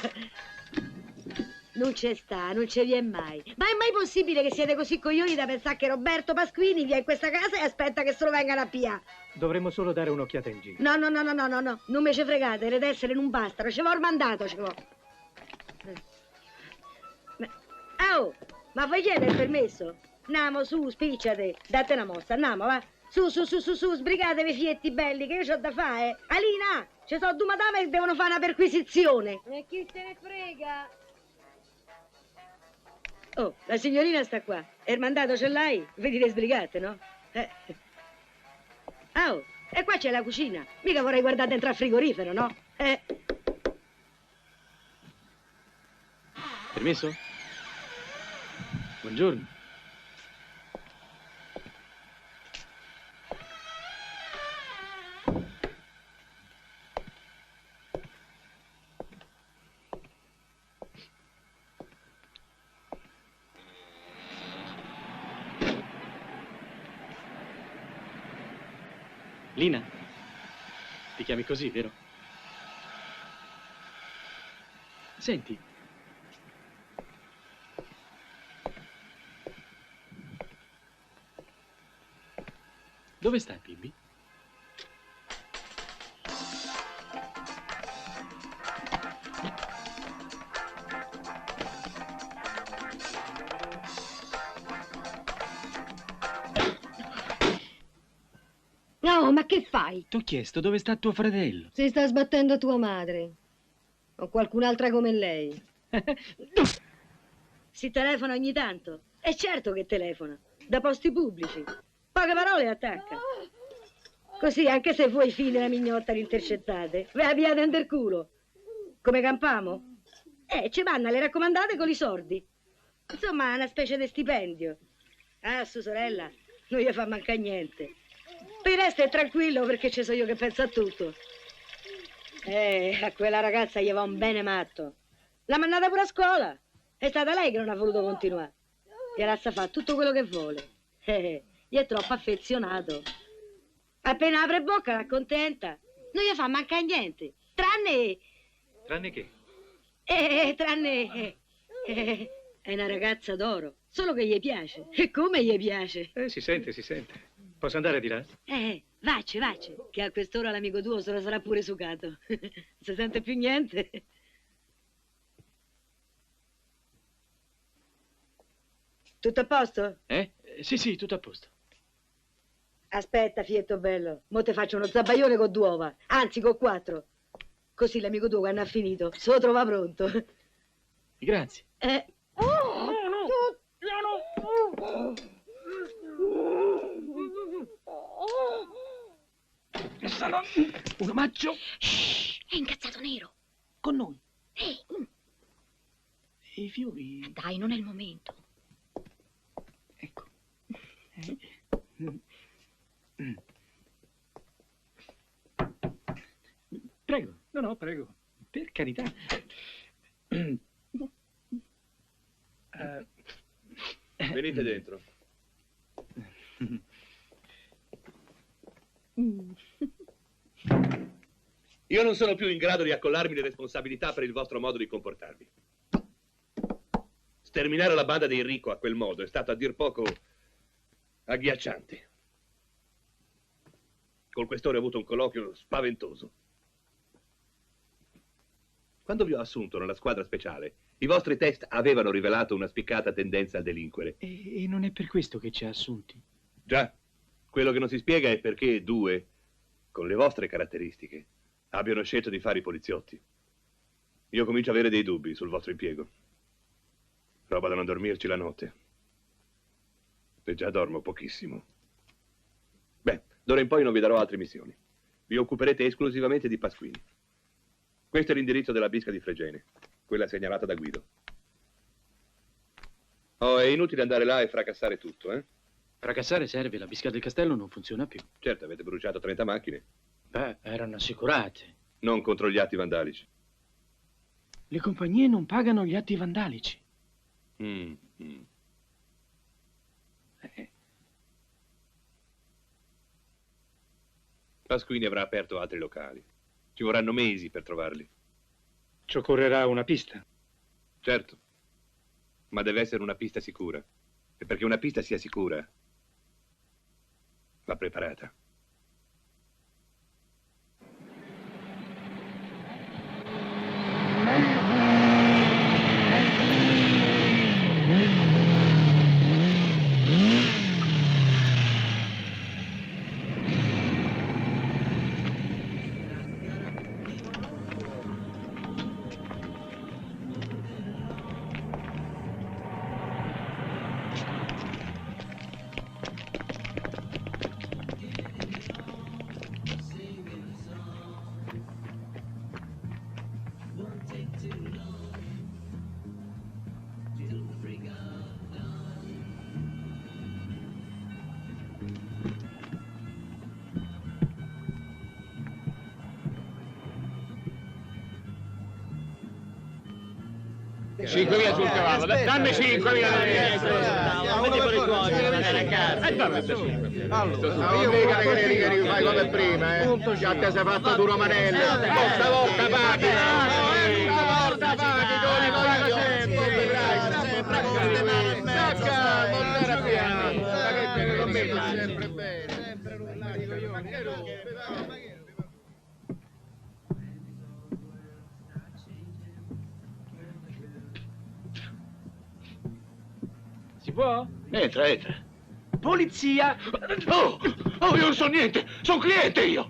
Non c'è sta, non ci viene mai. Ma è mai possibile che siete così coglioni da pensare che Roberto Pasquini viene in questa casa e aspetta che se lo vengano a pigliare? Dovremmo solo dare un'occhiata in giro. No, non mi ci fregate, le tessere non bastano, ci vuole mandato, ci vuole. Ma voi chiede il permesso? Andiamo, su, spicciate, date una mossa, andiamo, va. Su, sbrigatevi fietti belli, che io c'ho da fare. Alina, ci sono due madame che devono fare una perquisizione. E chi se ne frega? Oh, la signorina sta qua. E il mandato ce l'hai? Vedi le sbrigate, no? Oh, e qua c'è la cucina. Mica vorrei guardare dentro al frigorifero, no? Permesso? Buongiorno. Lina, ti chiami così, vero? Senti. Dove stai, Bibi? No, ma che fai? T'ho chiesto dove sta tuo fratello. Si sta sbattendo tua madre. O qualcun'altra come lei. Si telefona ogni tanto. È certo che telefona. Da posti pubblici. Poche parole attacca. Così, anche se voi figli della mignotta li intercettate, ve la pigliate nel culo. Come campamo? Ci vanno le raccomandate con i sordi. Insomma, una specie di stipendio. Ah, su sorella, non gli fa mancare niente. Poi resta tranquillo perché ci so io che penso a tutto. A quella ragazza gli va un bene matto. L'ha mandata pure a scuola. È stata lei che non ha voluto continuare. E ora sa fare tutto quello che vuole. Gli è troppo affezionato. Appena apre bocca la accontenta. Non gli fa mancare niente. Tranne... Tranne che? Tranne... è una ragazza d'oro. Solo che gli piace. E come gli piace? Si sente, si sente. Posso andare di là? Vace, che a quest'ora l'amico tuo se lo sarà pure sucato. Non si sente più niente. Tutto a posto? Sì, tutto a posto. Aspetta, fietto bello. Mo te faccio uno zabaione con 2 uova. Anzi, con 4. Così l'amico tuo quando ha finito se lo trova pronto. Grazie. Sarà un omaggio. Shh, è incazzato Nero. Con noi. E i fiori? Dai, non è il momento. Ecco. Prego. No, prego. Per carità. Venite dentro. Io non sono più in grado di accollarmi le responsabilità per il vostro modo di comportarvi. Sterminare la banda di Enrico a quel modo è stato a dir poco agghiacciante. Col questore ho avuto un colloquio spaventoso. Quando vi ho assunto nella squadra speciale, i vostri test avevano rivelato una spiccata tendenza a delinquere. E non è per questo che ci ha assunti? Già, quello che non si spiega è perché 2, con le vostre caratteristiche, abbiano scelto di fare i poliziotti. Io comincio a avere dei dubbi sul vostro impiego. Roba da non dormirci la notte. E già dormo pochissimo. Beh, d'ora in poi non vi darò altre missioni. Vi occuperete esclusivamente di Pasquini. Questo è l'indirizzo della bisca di Fregene, quella segnalata da Guido. Oh, è inutile andare là e fracassare tutto, eh? Fracassare serve, la bisca del castello non funziona più. Certo, avete bruciato 30 macchine. Beh, erano assicurate. Non contro gli atti vandalici. Le compagnie non pagano gli atti vandalici. Pasquini avrà aperto altri locali. Ci vorranno mesi per trovarli. Ci occorrerà una pista. Certo, ma deve essere una pista sicura. E perché una pista sia sicura, va preparata. $5.000 sul cavallo, dammi 5.000. Metti fuori i tuoi, devi andare a casa. E dammi 5. Io mica che rifai come prima, già ti sei fatto duro manello. Stavolta paghi. Stavolta paghi, come pago sempre. Sacca, non era piano. Che non mi fa sempre bene. Sempre nulla, dico io. Ma che roba? Si può? Entra. Polizia! Oh, io non so niente, sono cliente io!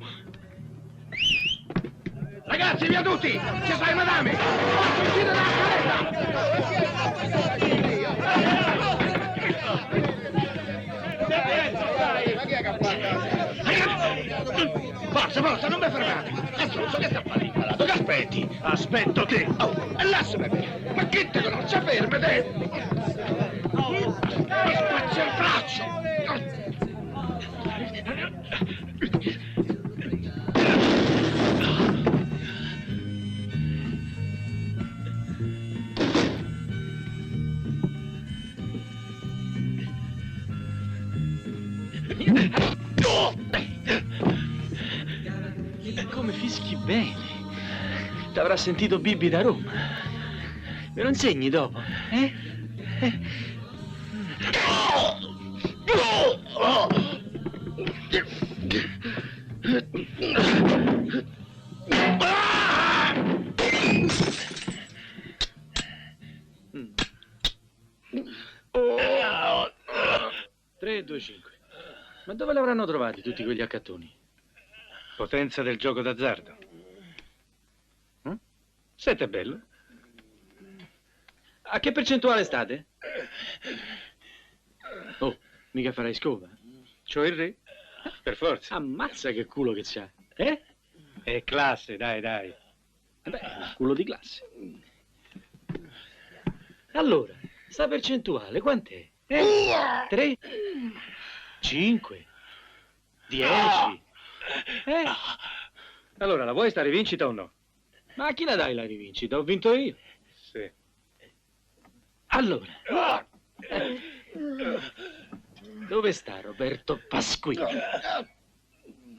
Ragazzi, via tutti! Ci sai, madame! Uscite dalla carretta! Forza, non mi fermate! Assolutamente che sta panicato, che aspetti? Aspetto te! Oh, e lasciami! Ma che te conosce? Fermate! Mi spazio il braccio! Come fischi bene. T'avrà sentito Bibi da Roma. Me lo insegni dopo, eh? Tre, due, cinque. Ma dove l'avranno trovati tutti quegli accattoni? Potenza del gioco d'azzardo. Siete bello? A che percentuale state? Oh, mica farai scopa. C'ho il re? Per forza. Ammazza che culo che c'ha. Eh? È classe, dai, dai. Beh, è un culo di classe. Allora, sta percentuale quant'è? 3? 5? 10? Allora, la vuoi sta rivincita o no? Ma a chi la dai la rivincita? Ho vinto io. Sì. Allora, dove sta Roberto Pasquini?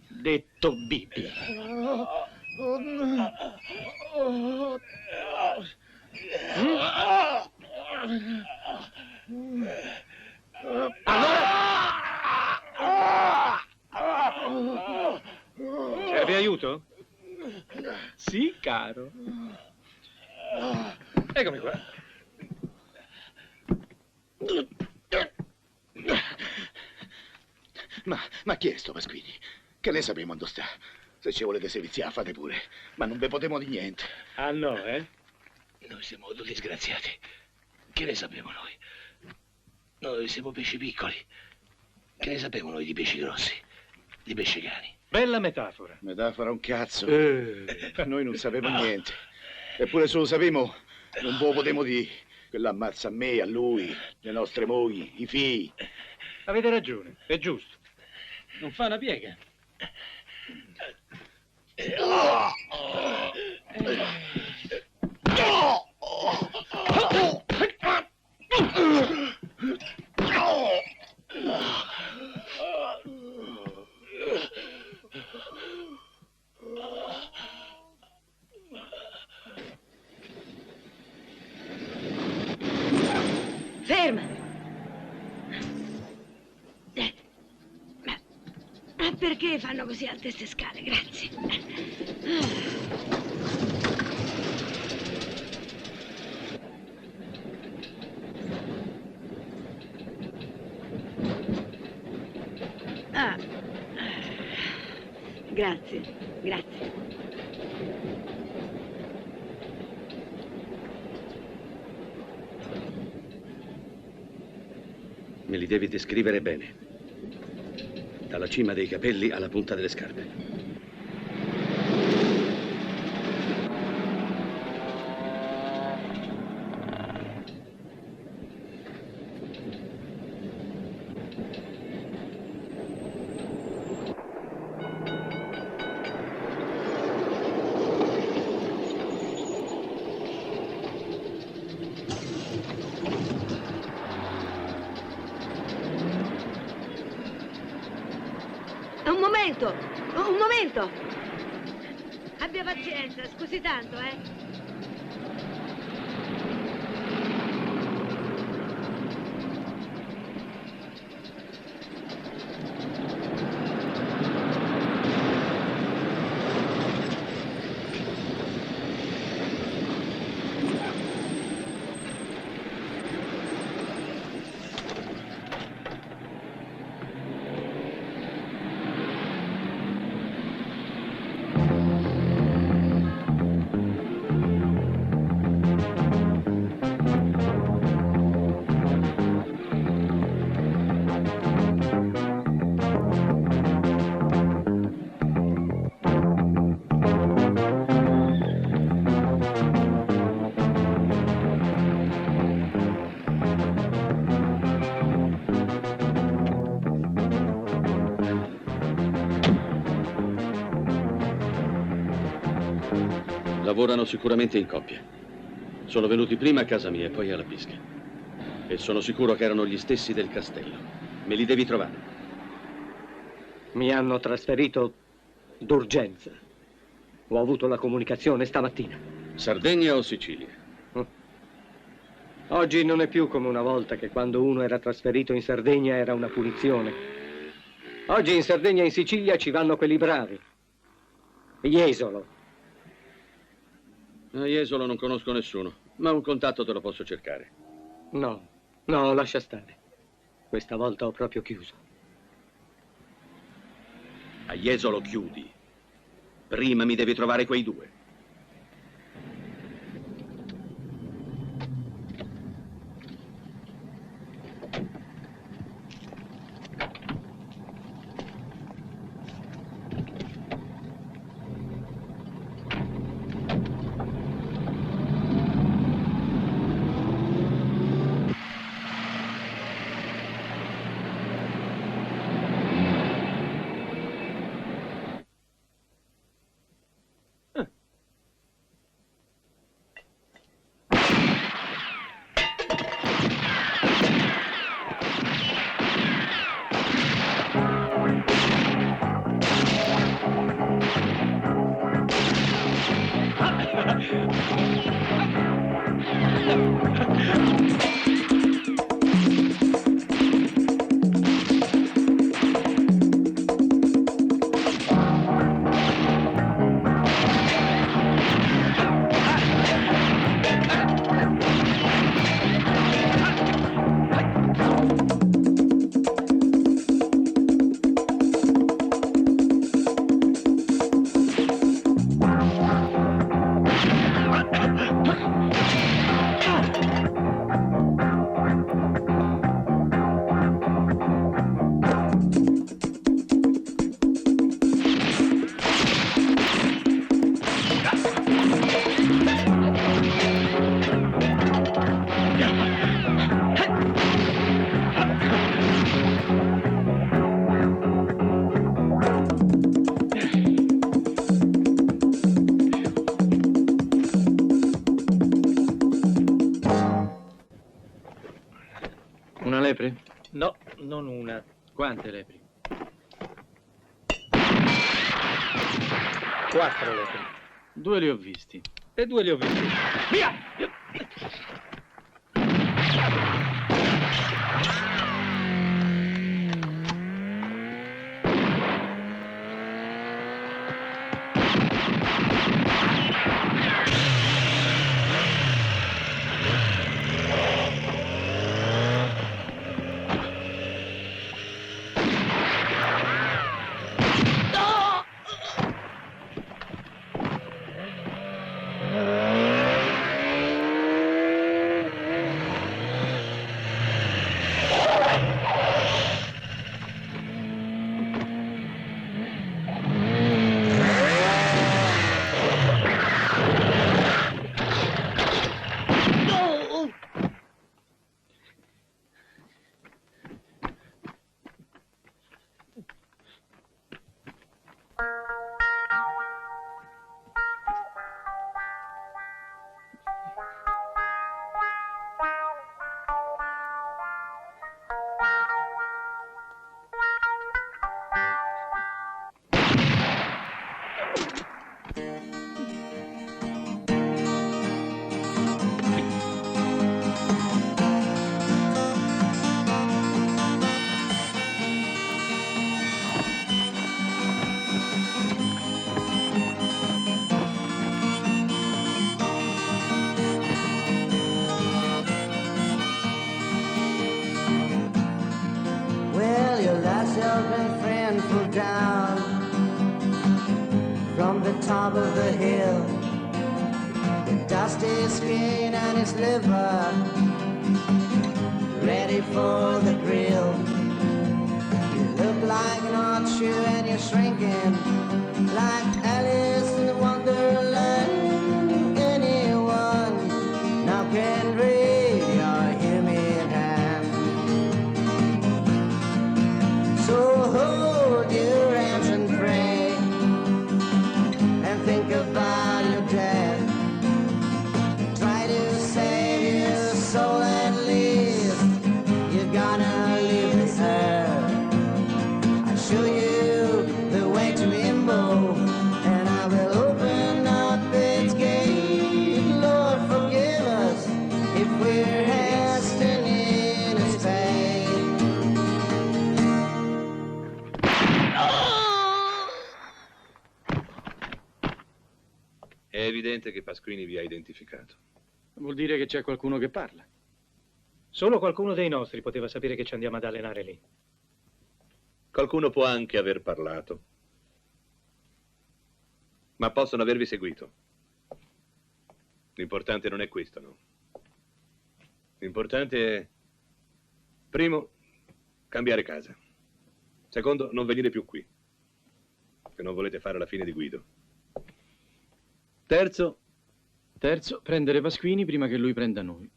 Detto Bibi. Serve aiuto? Sì, caro. Eccomi qua. Ma chi è sto Pasquini? Che ne sappiamo dove sta? Se ci volete serviziare, fate pure. Ma non ve potremo di niente. Ah no, eh? Noi siamo tutti disgraziati. Che ne sappiamo noi? Noi siamo pesci piccoli. Che ne sappiamo noi di pesci grossi? Di pesci cani? Bella metafora. Metafora un cazzo. Noi non sapevamo niente. Eppure se lo sapevamo, non ve lo potremo dire. Quello ammazza a me, a lui, le nostre mogli, i figli. Avete ragione, è giusto. Non fa una piega. Ferma! Ma perché fanno così alte queste scale? Grazie. Grazie, grazie. Me li devi descrivere bene. Dalla cima dei capelli alla punta delle scarpe. Un momento! Abbia pazienza, scusi tanto, eh? Lavorano sicuramente in coppia. Sono venuti prima a casa mia e poi alla bisca. E sono sicuro che erano gli stessi del castello. Me li devi trovare. Mi hanno trasferito d'urgenza. Ho avuto la comunicazione stamattina. Sardegna o Sicilia? Oggi non è più come una volta che quando uno era trasferito in Sardegna era una punizione. Oggi in Sardegna e in Sicilia ci vanno quelli bravi. Jesolo. A Jesolo non conosco nessuno, ma un contatto te lo posso cercare. No, lascia stare. Questa volta ho proprio chiuso. A Jesolo chiudi. Prima mi devi trovare quei due. Una lepre? No, non una. Quante lepri? 4 lepri. 2 li ho visti. E 2 li ho visti. Via! Well, your last helping friend fell down from the top of the hill. With dusty skin and his liver ready for the grill. You look like an odd shoe and you're shrinking like Alice in Wonderland. Anyone now can read your hymn in hand. So hold your hands and pray and think about your death. Try to save your soul at least. You're gonna live evidente che Pasquini vi ha identificato. Vuol dire che c'è qualcuno che parla. Solo qualcuno dei nostri poteva sapere che ci andiamo ad allenare lì. Qualcuno può anche aver parlato. Ma possono avervi seguito. L'importante non è questo, no? L'importante è, primo, cambiare casa. Secondo, non venire più qui. Se non volete fare la fine di Guido. Terzo, prendere Pasquini prima che lui prenda noi.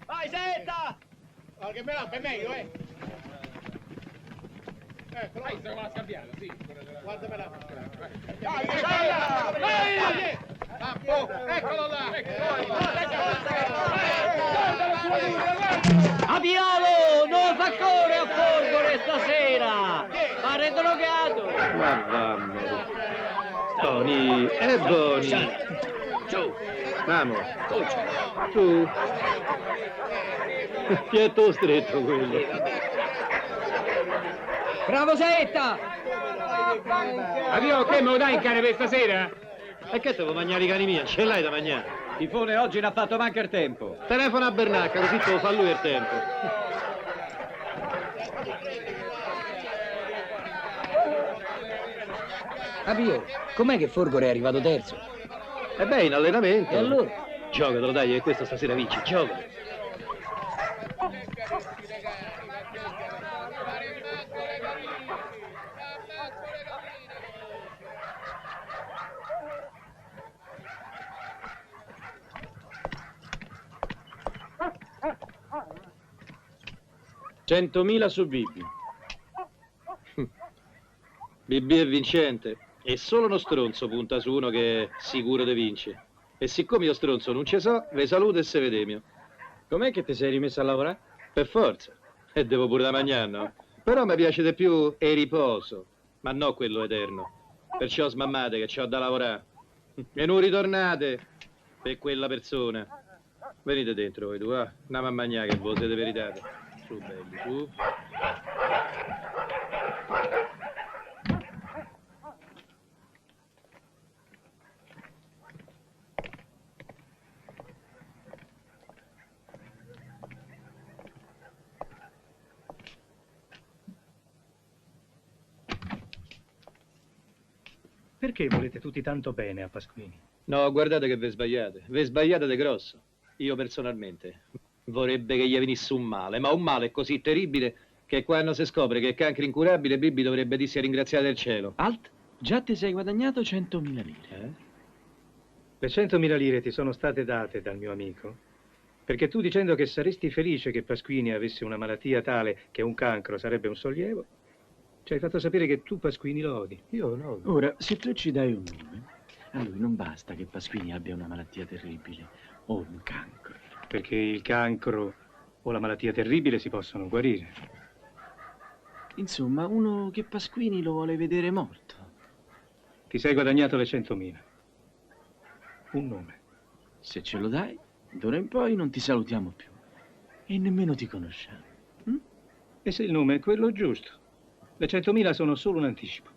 Vai, senta! Qualche me è meglio, Eccolo, vai, se la scambiata, sì. Guardamela. Vai! Eccolo là! Apiolo, non fa correre a Folgore stasera! Pare drogato! Ma vammo. Boni, è Boni. Giù. Vamo. Tu. Pietto stretto quello. Bravo Setta! Addio, che me lo dai in cane per stasera? E che devo mangiare i cani miei? Ce l'hai da mangiare? Tifone oggi non ha fatto manca il tempo. Telefona a Bernacca, così te lo fa lui il tempo. Capito? Com'è che Folgore è arrivato terzo? E beh, in allenamento. E allora? Giocatelo, dai, e questo stasera vinci, giocatelo. $100.000 su Bibi. Bibi è vincente. E solo uno stronzo punta su uno che è sicuro di vince. E siccome io stronzo non ci so, ve saluto e se vedemio. Com'è che ti sei rimesso a lavorare? Per forza. E devo pure da mangiare, no? Però mi piace di più il riposo, ma no quello eterno. Perciò smammate che c'ho da lavorare. E non ritornate per quella persona. Venite dentro voi due, andiamo a mangiare che voi siete verità. Su belli, su. Perché volete tutti tanto bene a Pasquini? No, guardate che ve sbagliate. Ve sbagliate de grosso. Io personalmente vorrebbe che gli venisse un male, ma un male così terribile che quando si scopre che è cancro incurabile, Bibi dovrebbe dirsi ringraziare il cielo. Alt, già ti sei guadagnato 100.000 lire. Le 100.000 lire ti sono state date dal mio amico perché tu, dicendo che saresti felice che Pasquini avesse una malattia tale che un cancro sarebbe un sollievo, ci hai fatto sapere che tu Pasquini lo odi. Io no. Ora, se tu ci dai un nome, a lui non basta che Pasquini abbia una malattia terribile o un cancro. Perché il cancro o la malattia terribile si possono guarire. Insomma, uno che Pasquini lo vuole vedere morto. Ti sei guadagnato le 100.000. Un nome. Se ce lo dai, d'ora in poi non ti salutiamo più. E nemmeno ti conosciamo. E se il nome è quello giusto? Le 100.000 sono solo un anticipo.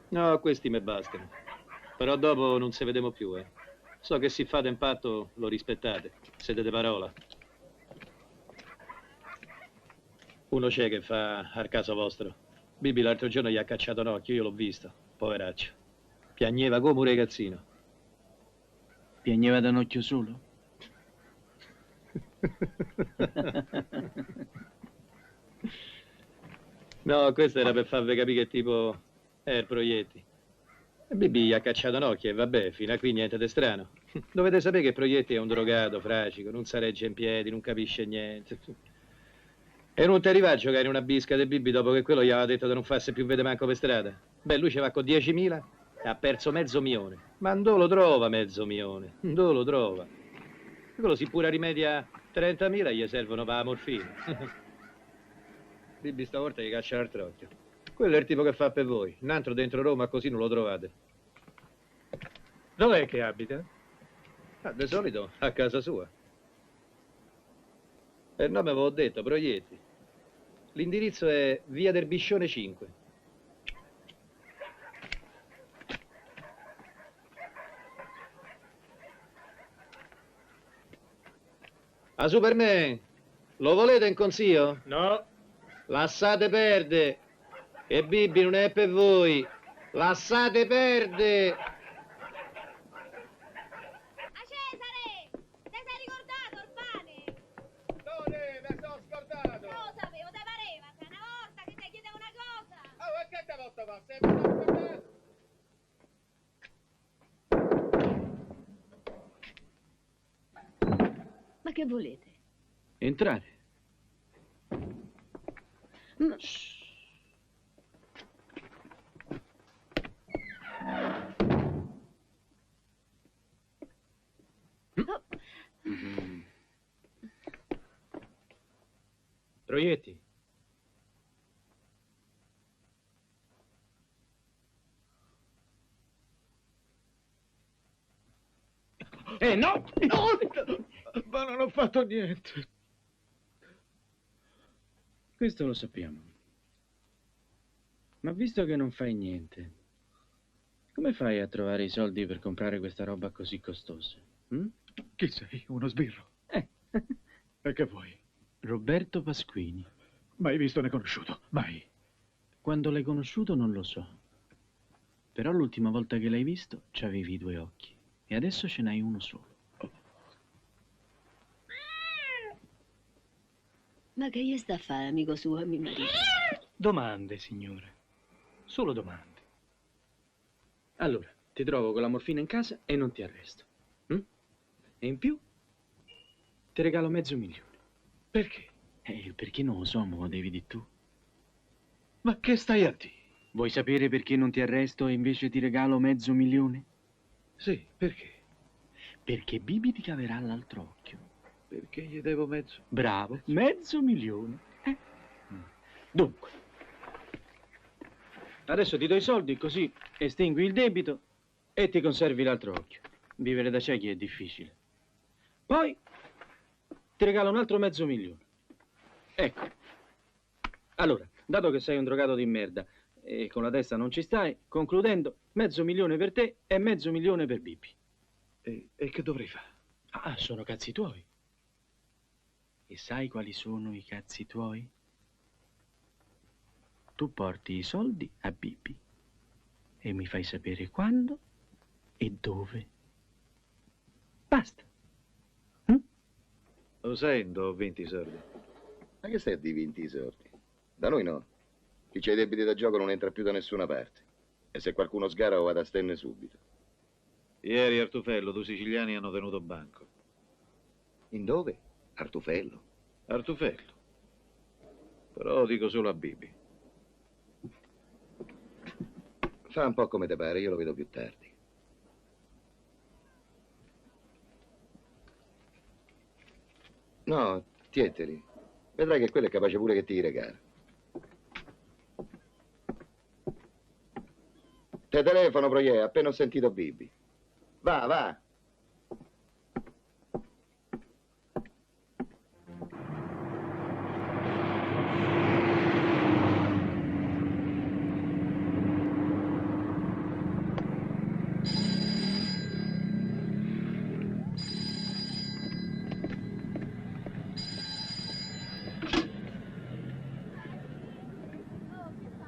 No, questi me bastano. Però dopo non se vediamo più, So che se fate impatto lo rispettate. Siete de parola. Uno c'è che fa al caso vostro. Bibi l'altro giorno gli ha cacciato un occhio, io l'ho visto. Poveraccio. Piagneva come un ragazzino. Piagneva da un occhio solo? No, questo era per farvi capire che tipo è il Proietti. Bibi gli ha cacciato un occhio e vabbè, fino a qui niente di strano. Dovete sapere che Proietti è un drogato, fracico, non si regge in piedi, non capisce niente. E non ti arriva a giocare in una bisca di Bibi dopo che quello gli aveva detto di non farsi più vedere manco per strada? Beh, lui ci va con 10.000 e ha perso $500.000. Ma non lo trova $500.000, non lo trova. Quello si pure rimedia 30.000 gli servono per la morfina. Bibi stavolta gli caccia l'altro occhio. Quello è il tipo che fa per voi. Un altro dentro Roma così non lo trovate. Dov'è che abita? Ah, di solito a casa sua. E il nome avevo detto, Proietti. L'indirizzo è via del Biscione 5. A Superman, lo volete in consiglio? No. Lasciate perdere. Che Bibi non è per voi. Lasciate perdere. Ma che volete? Entrare. Ma... Proietti. No! No! Ma non ho fatto niente. Questo lo sappiamo. Ma visto che non fai niente, come fai a trovare i soldi per comprare questa roba così costosa? Chi sei? Uno sbirro? E che vuoi? Roberto Pasquini. Mai visto né conosciuto, mai. Quando l'hai conosciuto non lo so. Però l'ultima volta che l'hai visto c'avevi 2 occhi. E adesso ce n'hai uno solo. Ma che gli sta a fare, amico suo, a mio marito? Domande, signore. Solo domande. Allora, ti trovo con la morfina in casa e non ti arresto. E in più ti regalo $500.000. Perché? Perché non lo so, mo lo devi dire tu. Ma che stai a dire? Vuoi sapere perché non ti arresto e invece ti regalo $500.000? Sì, perché? Perché Bibi ti caverà l'altro occhio. Perché gli devo mezzo? Bravo, $500.000. Dunque, adesso ti do i soldi così estingui il debito e ti conservi l'altro occhio. Vivere da ciechi è difficile. Poi ti regalo un altro $500.000. Ecco. Allora, dato che sei un drogato di merda e con la testa non ci stai, concludendo, $500.000 per te e $500.000 per Bibi. E che dovrei fare? Ah, sono cazzi tuoi. E sai quali sono i cazzi tuoi? Tu porti i soldi a Bibi e mi fai sapere quando e dove. Basta. Lo sai, ho 20 soldi. Ma che stai di 20 soldi? Da noi no. Chi c'ha i debiti da gioco non entra più da nessuna parte. E se qualcuno sgara lo vado a stenne subito. Ieri Artufello, 2 siciliani hanno tenuto banco. In dove? Artufello. Artufello. Però lo dico solo a Bibi. Fa un po' come te pare, io lo vedo più tardi. No, tieteli. Vedrai che quello è capace pure che ti regala. Te telefono, Proie, appena ho sentito Bibi. Va, va.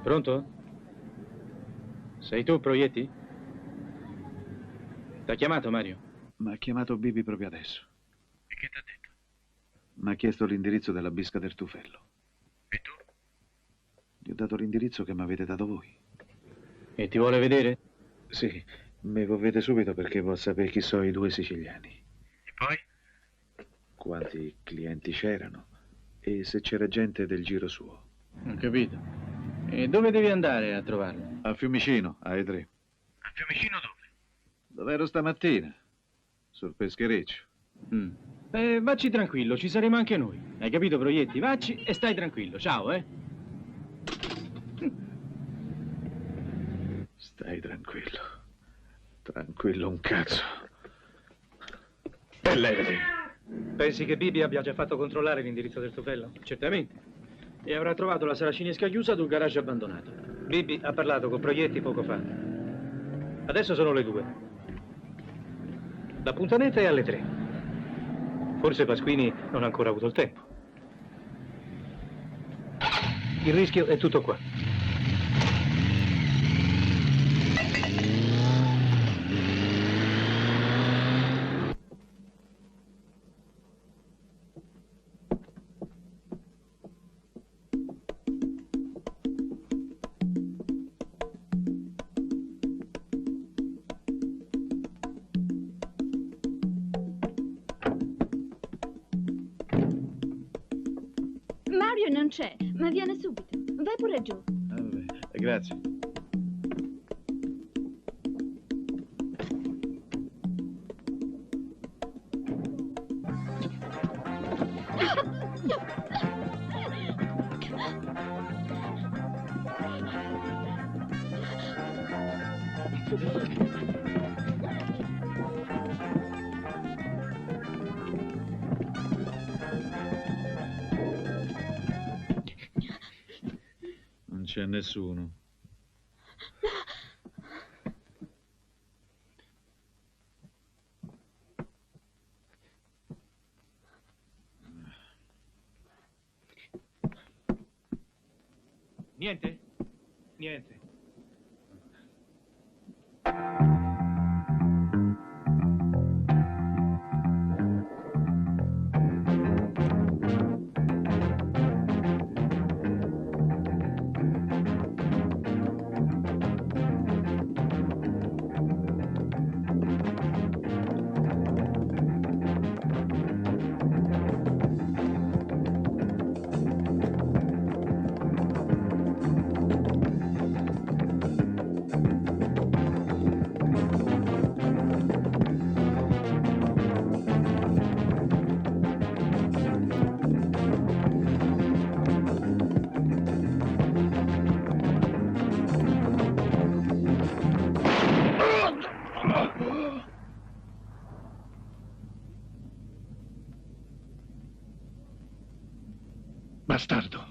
Pronto? Sei tu, Proietti? T'ha chiamato, Mario? Mi ha chiamato Bibi proprio adesso. E che t'ha detto? Mi ha chiesto l'indirizzo della bisca del Tufello. E tu? Gli ho dato l'indirizzo che mi avete dato voi. E ti vuole vedere? Sì, mi vede subito perché vuol sapere chi sono i 2 siciliani. E poi? Quanti clienti c'erano e se c'era gente del giro suo. Ho capito. E dove devi andare a trovarlo? A Fiumicino, ai 3. A Fiumicino dove? Dove ero stamattina? Sul peschereccio. Vacci tranquillo, ci saremo anche noi. Hai capito, Proietti? Vacci e stai tranquillo. Ciao, Stai tranquillo. Tranquillo un cazzo. E levati. Pensi che Bibi abbia già fatto controllare l'indirizzo del tufello? Certamente. E avrà trovato la sala cinesca chiusa ad un garage abbandonato. Bibi ha parlato con Proietti poco fa. Adesso sono le 2. L'appuntamento è alle 3. Forse Pasquini non ha ancora avuto il tempo. Il rischio è tutto qua. Mario non c'è, ma viene subito. Vai pure giù. Vabbè, grazie. Non c'è nessuno. Niente? Niente. Bastardo.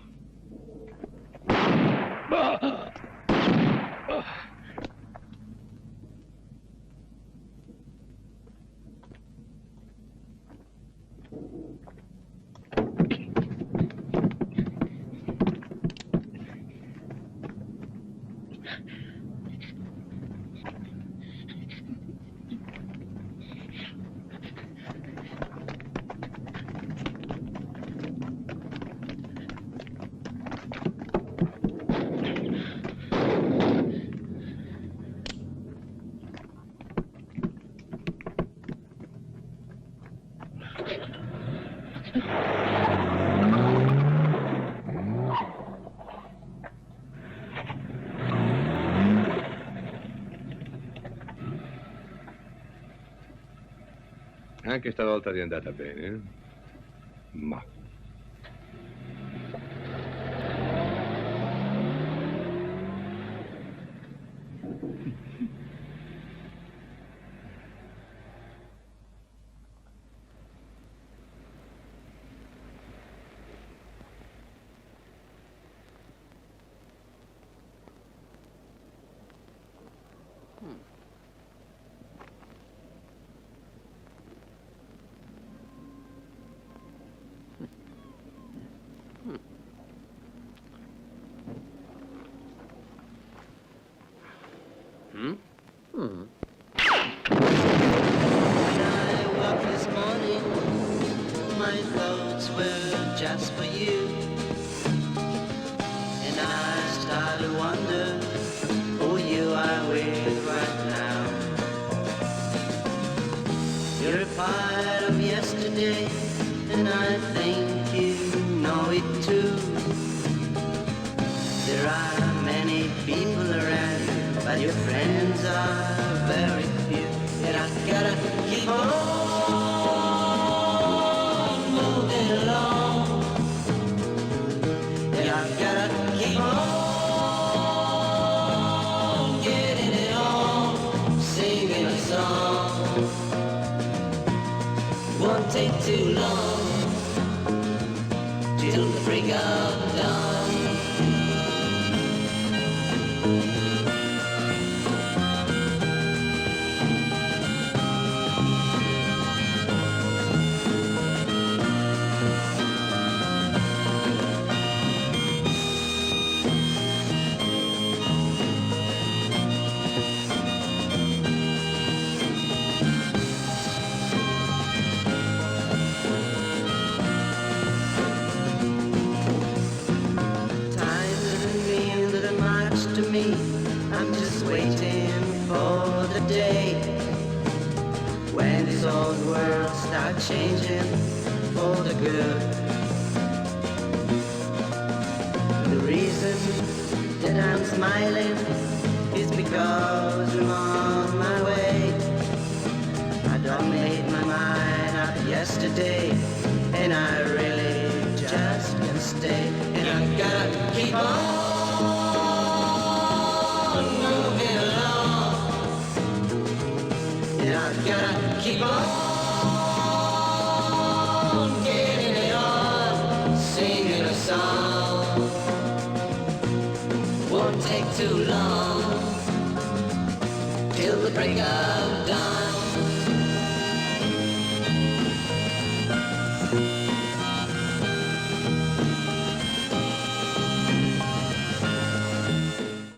Anche stavolta vi è andata bene, eh? Ma... When I woke this morning, my thoughts were just for you. And I started to wonder who you are with right now. You're a part of yesterday, and I think you know it too. There are many people around you, but your friends are very few. And I gotta keep on moving along. And I gotta keep on getting it Won't take too long till the break of dawn. I'm just waiting for the day when this old world starts changing for the good. The reason that I'm smiling is because I'm on my way. I done made my mind up yesterday, and I really just can't stay. And I gotta keep on moving along. And I gotta keep on getting it on, singing a song. Won't take too long till the break of